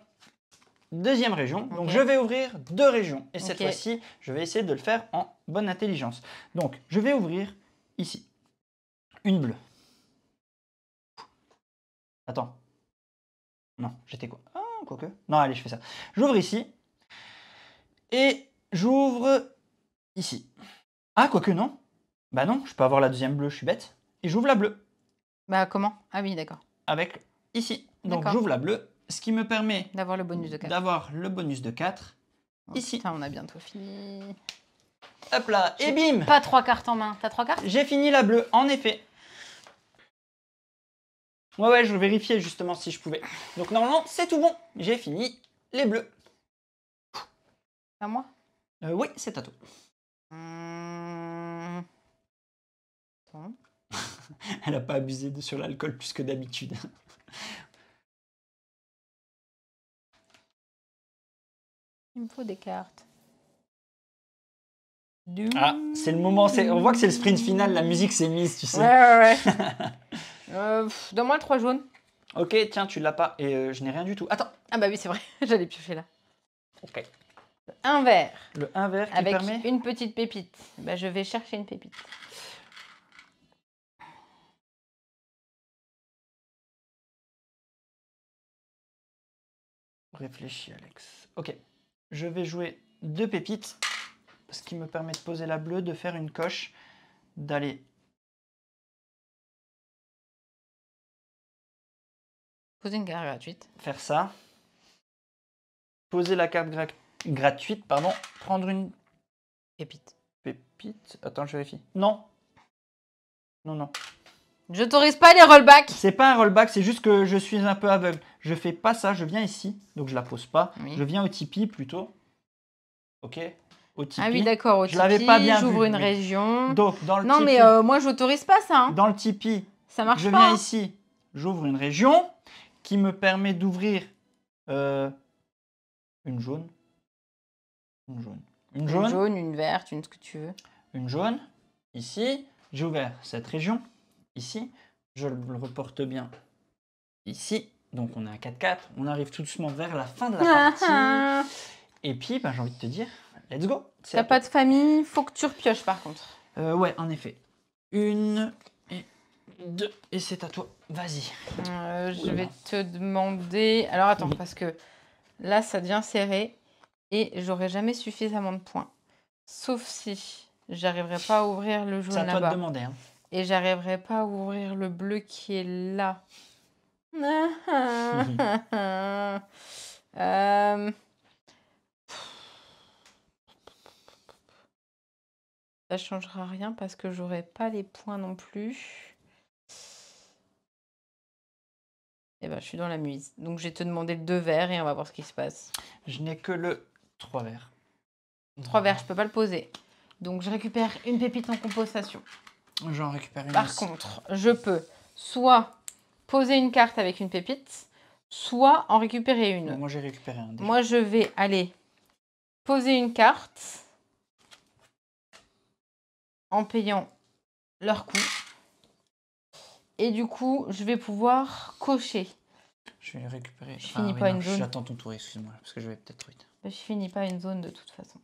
deuxième région. Okay. Donc je vais ouvrir 2 régions. Et cette fois-ci, je vais essayer de le faire en bonne intelligence. Donc je vais ouvrir ici une bleue. Attends. Non, j'étais quoi? Ah, quoique. Non, allez, je fais ça. J'ouvre ici. Et j'ouvre ici. Ah, quoique non. Bah non, je peux avoir la deuxième bleue, je suis bête. Et j'ouvre la bleue. Bah comment? Ah oui, d'accord. Avec ici. Donc j'ouvre la bleue, ce qui me permet d'avoir le bonus de 4. D'avoir le bonus de 4 ici. Putain, on a bientôt fini. Hop là, et bim! Pas 3 cartes en main. T'as 3 cartes? J'ai fini la bleue, en effet. Ouais, je vérifiais justement si je pouvais. Donc normalement, c'est tout bon. J'ai fini les bleus. À moi? Oui, c'est à toi. Bon. Elle n'a pas abusé sur l'alcool plus que d'habitude. Il me faut des cartes. Ah, c'est le moment. On voit que c'est le sprint final. La musique s'est mise, tu sais. Ouais. Donne-moi le 3 jaune. Ok, tiens, tu l'as pas. Et je n'ai rien du tout. Attends. Ah bah oui, c'est vrai. J'allais piocher là. Ok. Un vert. Le 1 vert qui avec permet... une petite pépite. Bah, je vais chercher une pépite. Réfléchis, Alex. Ok. Je vais jouer 2 pépites. Ce qui me permet de poser la bleue, de faire une coche, d'aller... Poser une carte gratuite. Faire ça. Poser la carte gratuite, pardon. Prendre une Pépite. pépite. Attends, je vérifie. Non. Non. J'autorise pas les rollbacks. C'est pas un rollback, c'est juste que je suis un peu aveugle. Je fais pas ça, je viens ici, donc je la pose pas. Oui. Je viens au Tipeee plutôt. Ok. Au Tipeee. Ah oui, d'accord, au Je l'avais pas bien j'ouvre vu, une oui. région. Donc, dans le Non, Tipeee, mais moi, j'autorise pas ça. Hein. dans le Tipeee, Ça marche je pas. viens ici, j'ouvre une région qui me permet d'ouvrir une jaune. Une jaune. Une jaune, une verte, une ce que tu veux. Une jaune. Ici, j'ai ouvert cette région. Ici, je le reporte bien ici. Donc, on est à 4-4. On arrive tout doucement vers la fin de la partie. Et puis, j'ai envie de te dire, let's go. T'as pas de famille, faut que tu repioches par contre. Ouais, en effet. 1 et 2. Et c'est à toi. Vas-y. Je vais te demander... Alors attends, parce que là, ça devient serré. Et j'aurai jamais suffisamment de points. Sauf si j'arriverai pas à ouvrir le jaune C'est à toi de là-bas. demander. Hein. Et j'arriverai pas à ouvrir le bleu qui est là. Ça changera rien parce que j'aurai pas les points non plus. Et ben, je suis dans la muse. Donc, je vais te demander le 2 verts et on va voir ce qui se passe. Je n'ai que le 3 verts. 3 verts, je peux pas le poser. Donc, je récupère une pépite en compensation. J'en récupère une. Par contre, je peux soit poser une carte avec une pépite, soit en récupérer une. Bon, moi, j'ai récupéré un. Déjà. Moi, je vais aller poser une carte en payant leur coût. Et du coup, je vais pouvoir cocher. Je vais récupérer. Je finis pas une zone. J'attends ton tour, excuse-moi, parce que je vais peut-être trop vite. Je finis pas une zone de toute façon.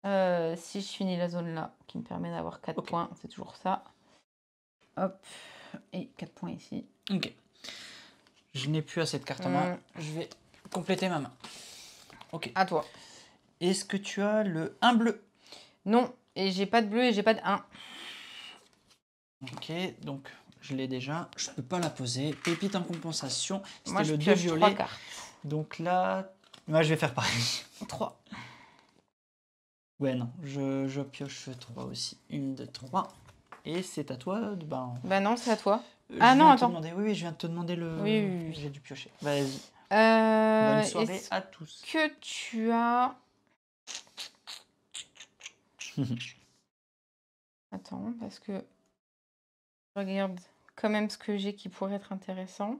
Si je finis la zone là, qui me permet d'avoir 4 points, c'est toujours ça. Hop, et 4 points ici. Ok. Je n'ai plus assez de cartes en main. Je vais compléter ma main. Ok. À toi. Est-ce que tu as le 1 bleu? Non, et j'ai pas de bleu et j'ai pas de 1. Ok, donc je l'ai déjà. Je peux pas la poser. Pépite en compensation. Moi, C'était je le 2 pioche 3 violet. cartes. Donc là, moi je vais faire pareil. 3. Ouais, non, je pioche 3 aussi. 1, 2, 3. Et c'est à toi de. Bah non, c'est à toi. Ah non, attends. Oui, je viens de te demander le. Oui. J'ai dû piocher. Vas-y. Bonne soirée à tous. Que tu as. Attends, parce que je regarde quand même ce que j'ai qui pourrait être intéressant.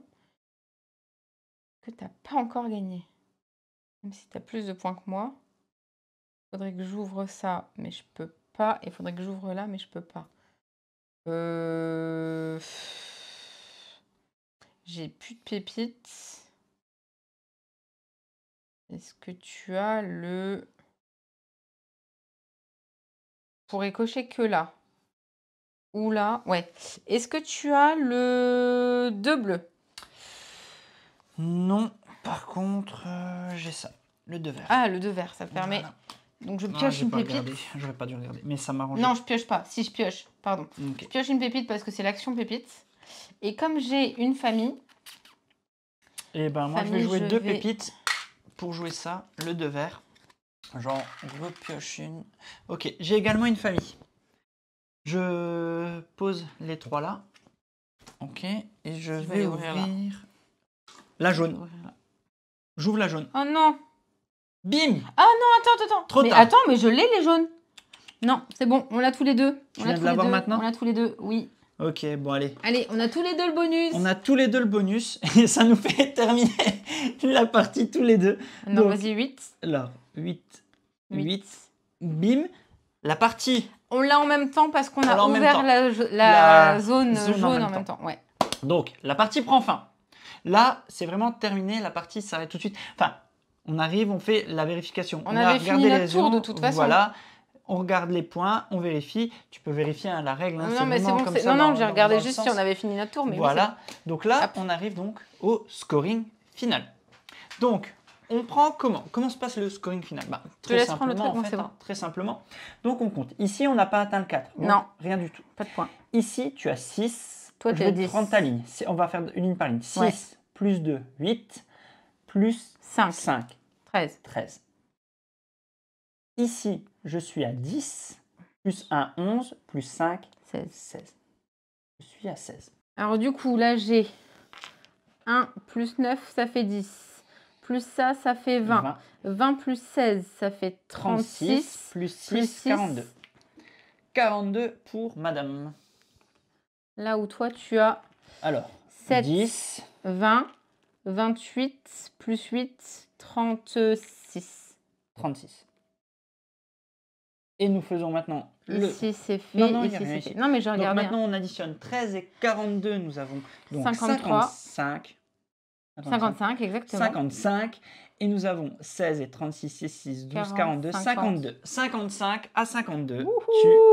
Que tu n'as pas encore gagné. Même si tu as plus de points que moi. Il faudrait que j'ouvre ça, mais je peux pas. Il faudrait que j'ouvre là, mais je peux pas. J'ai plus de pépites. Est-ce que tu as le... Je pourrais cocher que là. Ou là. Ouais. Est-ce que tu as le 2 bleu? Non. Par contre, j'ai ça. Le 2 vert. Ah, le 2 vert, ça permet... Voilà. Donc je pioche une pépite. J'aurais pas dû regarder, mais ça m'arrange. Non, je pioche pas. Si, je pioche. Pardon. Okay. Je pioche une pépite parce que c'est l'action pépite. Et comme j'ai une famille... Et ben moi, je vais jouer 2 pépites pour jouer ça. Le 2 vert. J'en repioche une. Ok, j'ai également une famille. Je pose les 3 là. Ok, et je vais ouvrir la jaune. J'ouvre la jaune. Oh non! Bim! Ah non, attends. Trop tard. Attends, mais je l'ai les jaunes. Non, c'est bon, on l'a tous les deux. Tu viens de l'avoir maintenant? On l'a tous les deux, oui. Ok, bon allez. Allez, on a tous les deux le bonus. On a tous les deux le bonus et ça nous fait terminer la partie tous les deux. Non, vas-y, 8. Alors, 8. Bim. La partie. On l'a en même temps parce qu'on a ouvert la zone jaune en même temps. Ouais. Donc, la partie prend fin. Là, c'est vraiment terminé. La partie s'arrête tout de suite. Enfin, on arrive, on fait la vérification. On avait fini notre tour de toute façon. Voilà. On regarde les points, on vérifie. Tu peux vérifier la règle. Hein, non, mais c'est bon. Non, j'ai regardé juste si on avait fini notre tour. Mais voilà. Oui, donc là, on arrive donc au scoring final. Donc, on prend comment? Comment se passe le scoring final? Très simplement, en fait, très simplement. Donc, on compte. Ici, on n'a pas atteint le 4. Donc, non. Rien du tout. Pas de points. Ici, tu as 6 Toi, je vais prendre ta ligne. On va faire une ligne par ligne. 6 plus 2, 8, plus 5. 13. Ici, je suis à 10, plus 1, 11, plus 5, 16. Je suis à 16. Alors du coup, là, j'ai 1 plus 9, ça fait 10. Plus ça, ça fait 20. 20 plus 16, ça fait 36. Plus 6, 42. 42 pour madame. Là où toi, tu as 7, 10, 20, 28, plus 8, 36. 36. Et nous faisons maintenant Ici, c'est fait. Non, ici, c'est fait. Non, mais je regarde. Donc maintenant, on additionne 13 et 42. Nous avons donc 53. 55, exactement. 55. Et nous avons 16 et 36, 6, 6, 12, 42, 52. 55 à 52. Tu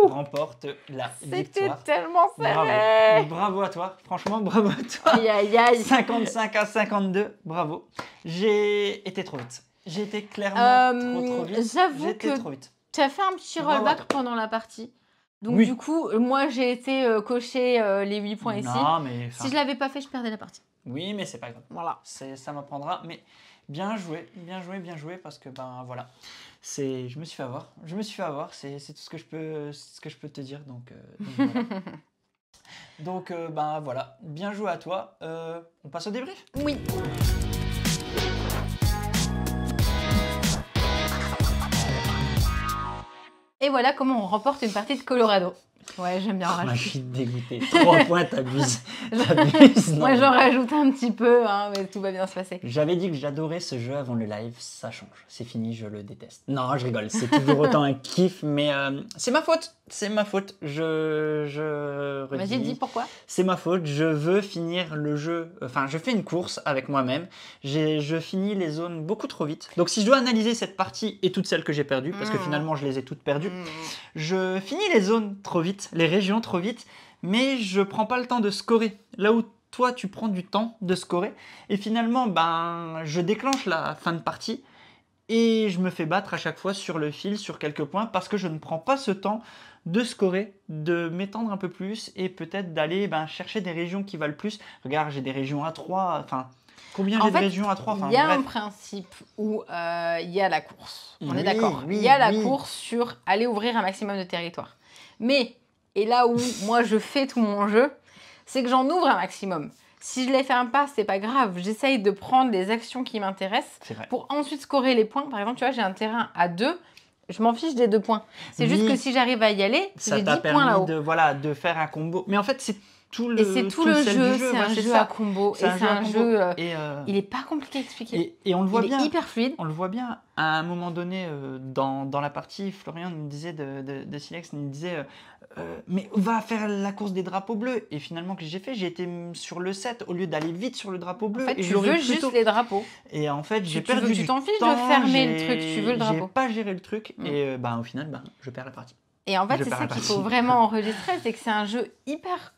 remportes la victoire. C'était tellement serré. Bravo à toi. Franchement, bravo à toi. Aïe, aïe, aïe. 55 à 52. Bravo. J'ai été trop vite. J'ai été clairement trop vite. J'avoue que trop vite. Tu as fait un petit rollback pendant la partie. Donc du coup, moi j'ai été cocher les 8 points ici. Mais, si je l'avais pas fait, je perdais la partie. Oui, mais c'est pas grave. Voilà. Ça m'apprendra. Mais bien joué, parce que ben voilà. Je me suis fait avoir. C'est tout ce que je peux te dire. Donc voilà. Donc ben voilà. Bien joué à toi. On passe au débrief. Oui. Et voilà comment on remporte une partie de Colorado. Ouais, j'aime bien rajouter. Je suis dégoûtée. 3 points, t'abuses. Moi, j'en rajoute un petit peu, hein, mais tout va bien se passer. J'avais dit que j'adorais ce jeu avant le live. Ça change. C'est fini, je le déteste. Non, je rigole. C'est toujours autant un kiff, mais c'est ma faute. C'est ma faute. Je redis. Vas-y, dis pourquoi. C'est ma faute. Je veux finir le jeu. Enfin, je fais une course avec moi-même. Je finis les zones beaucoup trop vite. Donc, si je dois analyser cette partie et toutes celles que j'ai perdues, parce que finalement, je les ai toutes perdues, je finis les zones trop vite, les régions trop vite, mais je prends pas le temps de scorer. Là où toi, tu prends du temps de scorer. Et finalement, ben, je déclenche la fin de partie et je me fais battre à chaque fois sur le fil, sur quelques points, parce que je ne prends pas ce temps de scorer, de m'étendre un peu plus et peut-être d'aller chercher des régions qui valent plus. Regarde, j'ai des régions à 3, enfin... Combien j'ai de régions à 3 ? Il y a un principe où il y a la course. On est d'accord. Il y a la course sur aller ouvrir un maximum de territoire. Mais, et là où moi je fais tout mon jeu, c'est que j'en ouvre un maximum. Si je les ferme pas, c'est pas grave. J'essaye de prendre les actions qui m'intéressent pour ensuite scorer les points. Par exemple, tu vois, j'ai un terrain à 2. Je m'en fiche des 2 points. C'est juste que si j'arrive à y aller, j'ai 10 points là-haut. De faire un combo. Mais en fait, c'est tout le jeu. C'est un jeu à combo. Et c'est un jeu... il est pas compliqué à expliquer. Et on le voit bien. Il est hyper fluide. On le voit bien. À un moment donné, dans la partie, Florian nous disait, de Silex nous disait mais va faire la course des drapeaux bleus. Et finalement, que j'ai fait, j'ai été sur le 7 au lieu d'aller vite sur le drapeau bleu. En fait, tu veux juste les drapeaux. Et en fait, j'ai perdu du temps. Tu t'en fiches de fermer le truc, tu veux le drapeau. J'ai pas géré le truc. Et au final, je perds la partie. Et en fait, c'est ça qu'il faut vraiment enregistrer, c'est que c'est un jeu hyper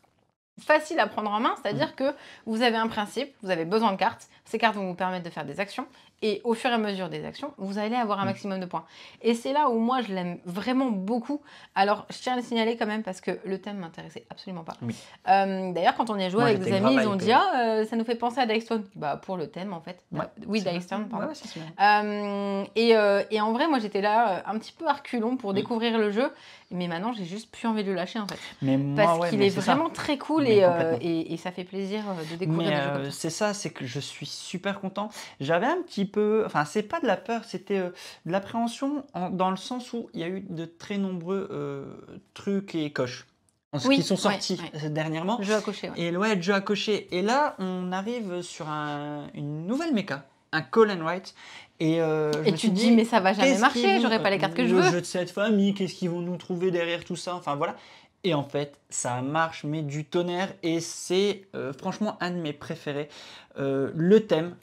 facile à prendre en main, c'est-à-dire que vous avez un principe, vous avez besoin de cartes, ces cartes vont vous permettre de faire des actions, et au fur et à mesure des actions, vous allez avoir un maximum de points. Et c'est là où moi, je l'aime vraiment beaucoup. Alors, je tiens à le signaler quand même, parce que le thème m'intéressait absolument pas. Oui. D'ailleurs, quand on y a joué avec des amis, ils ont dit « Ah, ça nous fait penser à Dice Town ». Bah, pour le thème, en fait. Ouais, oui, Dice Town, pardon. Ouais, et en vrai, moi, j'étais là un petit peu à reculons pour découvrir le jeu. Mais maintenant, j'ai juste plus envie de le lâcher, en fait. Parce qu'il est vraiment très cool et ça fait plaisir de découvrir des jeux comme ça. C'est ça, c'est que je suis super content. J'avais un petit peu... Enfin, c'est pas de la peur, c'était de l'appréhension dans le sens où il y a eu de très nombreux trucs et coches qui sont sortis dernièrement. Jeux à cocher, Et jeux à cocher. Et là, on arrive sur une nouvelle méca, un call and write. Et tu te dis, mais ça va jamais marcher, j'aurai pas les cartes que je veux. Le jeu de cette famille, qu'est-ce qu'ils vont nous trouver derrière tout ça ? Enfin voilà. Et en fait, ça marche, mais du tonnerre. Et c'est franchement un de mes préférés. Le thème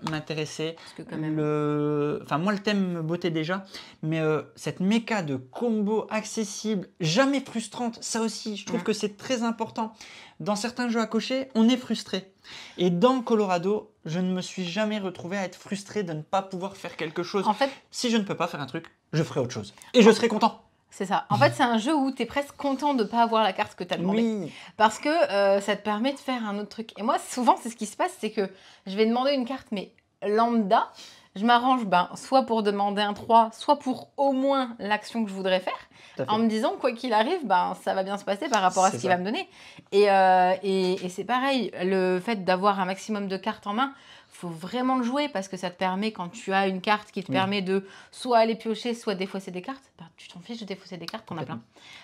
m'intéressait. Enfin, moi, le thème me bottait déjà. Mais cette méca de combo accessible, jamais frustrante, ça aussi, je trouve que c'est très important. Dans certains jeux à cocher, on est frustré. Et dans Colorado, je ne me suis jamais retrouvé à être frustré de ne pas pouvoir faire quelque chose. En fait, si je ne peux pas faire un truc, je ferai autre chose. Et je serai content. C'est ça. En fait, c'est un jeu où tu es presque content de ne pas avoir la carte que tu as demandé. Oui. Parce que ça te permet de faire un autre truc. Et moi, souvent, c'est ce qui se passe, c'est que je vais demander une carte, mais lambda. Je m'arrange soit pour demander un 3, soit pour au moins l'action que je voudrais faire. En me disant, quoi qu'il arrive, ça va bien se passer par rapport à ce qu'il va me donner. Et c'est pareil, le fait d'avoir un maximum de cartes en main, faut vraiment le jouer parce que ça te permet, quand tu as une carte qui te permet de soit aller piocher, soit défausser des cartes, tu t'en fiches de défausser des cartes, t'en as plein.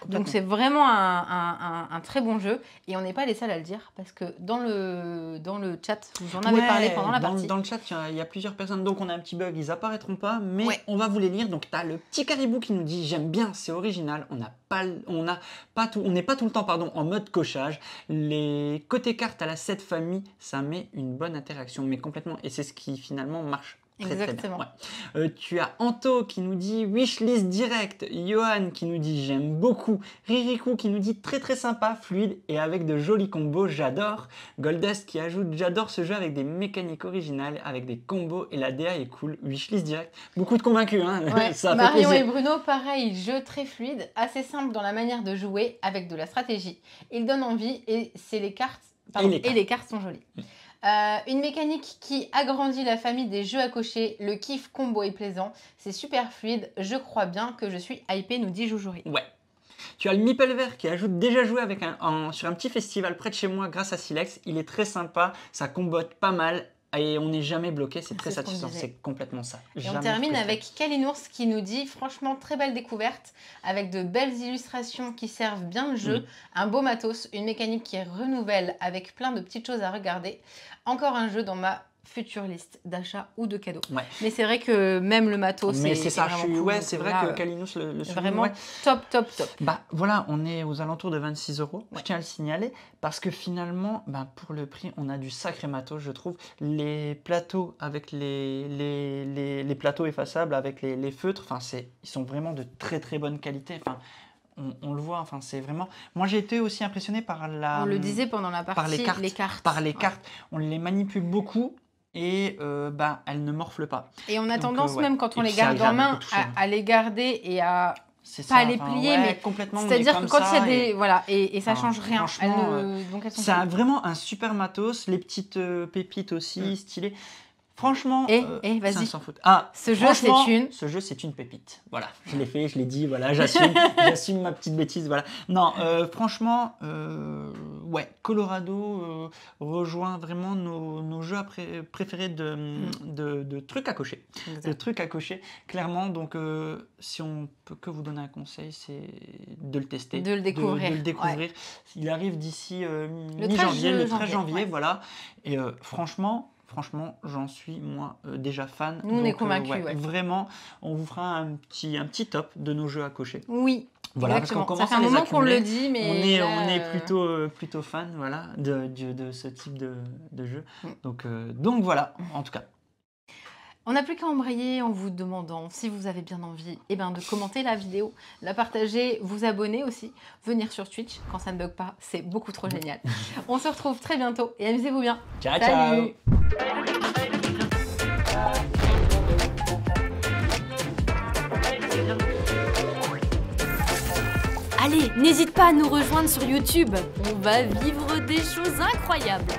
Donc c'est vraiment un très bon jeu et on n'est pas les seuls à le dire parce que dans le chat, vous en avez parlé pendant la partie. Dans le chat, il y a plusieurs personnes, donc on a un petit bug, ils apparaîtront pas, mais on va vous les lire. Donc tu as le petit caribou qui nous dit « J'aime bien, c'est original, on n'est pas tout le temps en mode cochage. Les côtés cartes à la 7 famille, ça met une bonne interaction, mais complètement, et c'est ce qui finalement marche. Exactement. Très bien. Tu as Anto qui nous dit wishlist direct, Johan qui nous dit j'aime beaucoup, Ririkou qui nous dit très très sympa, fluide et avec de jolis combos, j'adore, Goldust qui ajoute j'adore ce jeu avec des mécaniques originales, avec des combos et la DA est cool, wishlist direct, beaucoup de convaincus, hein. Ça Marion et Bruno, pareil, jeu très fluide, assez simple dans la manière de jouer avec de la stratégie. Il donne envie et c'est les cartes, et les cartes sont jolies. Une mécanique qui agrandit la famille des jeux à cocher, le kiff combo est plaisant, c'est super fluide, je crois bien que je suis hypée, nous dit Joujouri. Ouais. Tu as le Meeple Vert qui ajoute déjà joué avec sur un petit festival près de chez moi grâce à Silex, il est très sympa, ça combote pas mal. Et on n'est jamais bloqué, c'est très satisfaisant, c'est complètement ça. Et on termine avec Kalinours qui nous dit franchement très belle découverte, avec de belles illustrations qui servent bien le jeu, un beau matos, une mécanique qui renouvelle avec plein de petites choses à regarder. Encore un jeu dans ma future liste d'achat ou de cadeaux. Mais c'est vrai que même le matos, c'est ça, c'est vrai que Kalinours le vraiment top. Voilà, on est aux alentours de 26 €, je tiens à le signaler, parce que finalement, pour le prix, on a du sacré matos, je trouve. Les plateaux avec les plateaux effaçables, avec les feutres, ils sont vraiment de très très bonne qualité. On le voit, c'est vraiment... Moi, j'ai été aussi impressionné par On le disait pendant la partie, les cartes. Par les cartes. On les manipule beaucoup et elles ne morflent pas. Et on a tendance, même quand on les garde en main, à les garder et à pas les plier, mais complètement. C'est-à-dire que quand il y a des... Voilà, et ça change rien. C'est vraiment un super matos. Les petites pépites aussi, stylées. Franchement, vas-y. S'en fout. Ce jeu, c'est une pépite. Voilà, je l'ai fait, je l'ai dit, voilà, j'assume ma petite bêtise, voilà. Non, franchement, Colorado rejoint vraiment nos jeux préférés de trucs à cocher. De trucs à cocher, clairement. Donc, si on peut que vous donner un conseil, c'est de le tester. De le découvrir. De le découvrir. Il arrive d'ici mi-janvier, le 13 janvier, voilà. Et franchement, j'en suis moi déjà fan. Nous, on est convaincus. Vraiment, on vous fera un petit top de nos jeux à cocher. Oui, voilà, exactement. Parce qu'on commence ça fait un moment qu'on le dit, mais on est plutôt fan, voilà, de ce type de jeu. Donc voilà, en tout cas. On n'a plus qu'à embrayer en vous demandant si vous avez bien envie de commenter la vidéo, la partager, vous abonner aussi, venir sur Twitch quand ça ne bug pas, c'est beaucoup trop génial. On se retrouve très bientôt et amusez-vous bien. Ciao, salut. Allez, n'hésite pas à nous rejoindre sur YouTube, on va vivre des choses incroyables.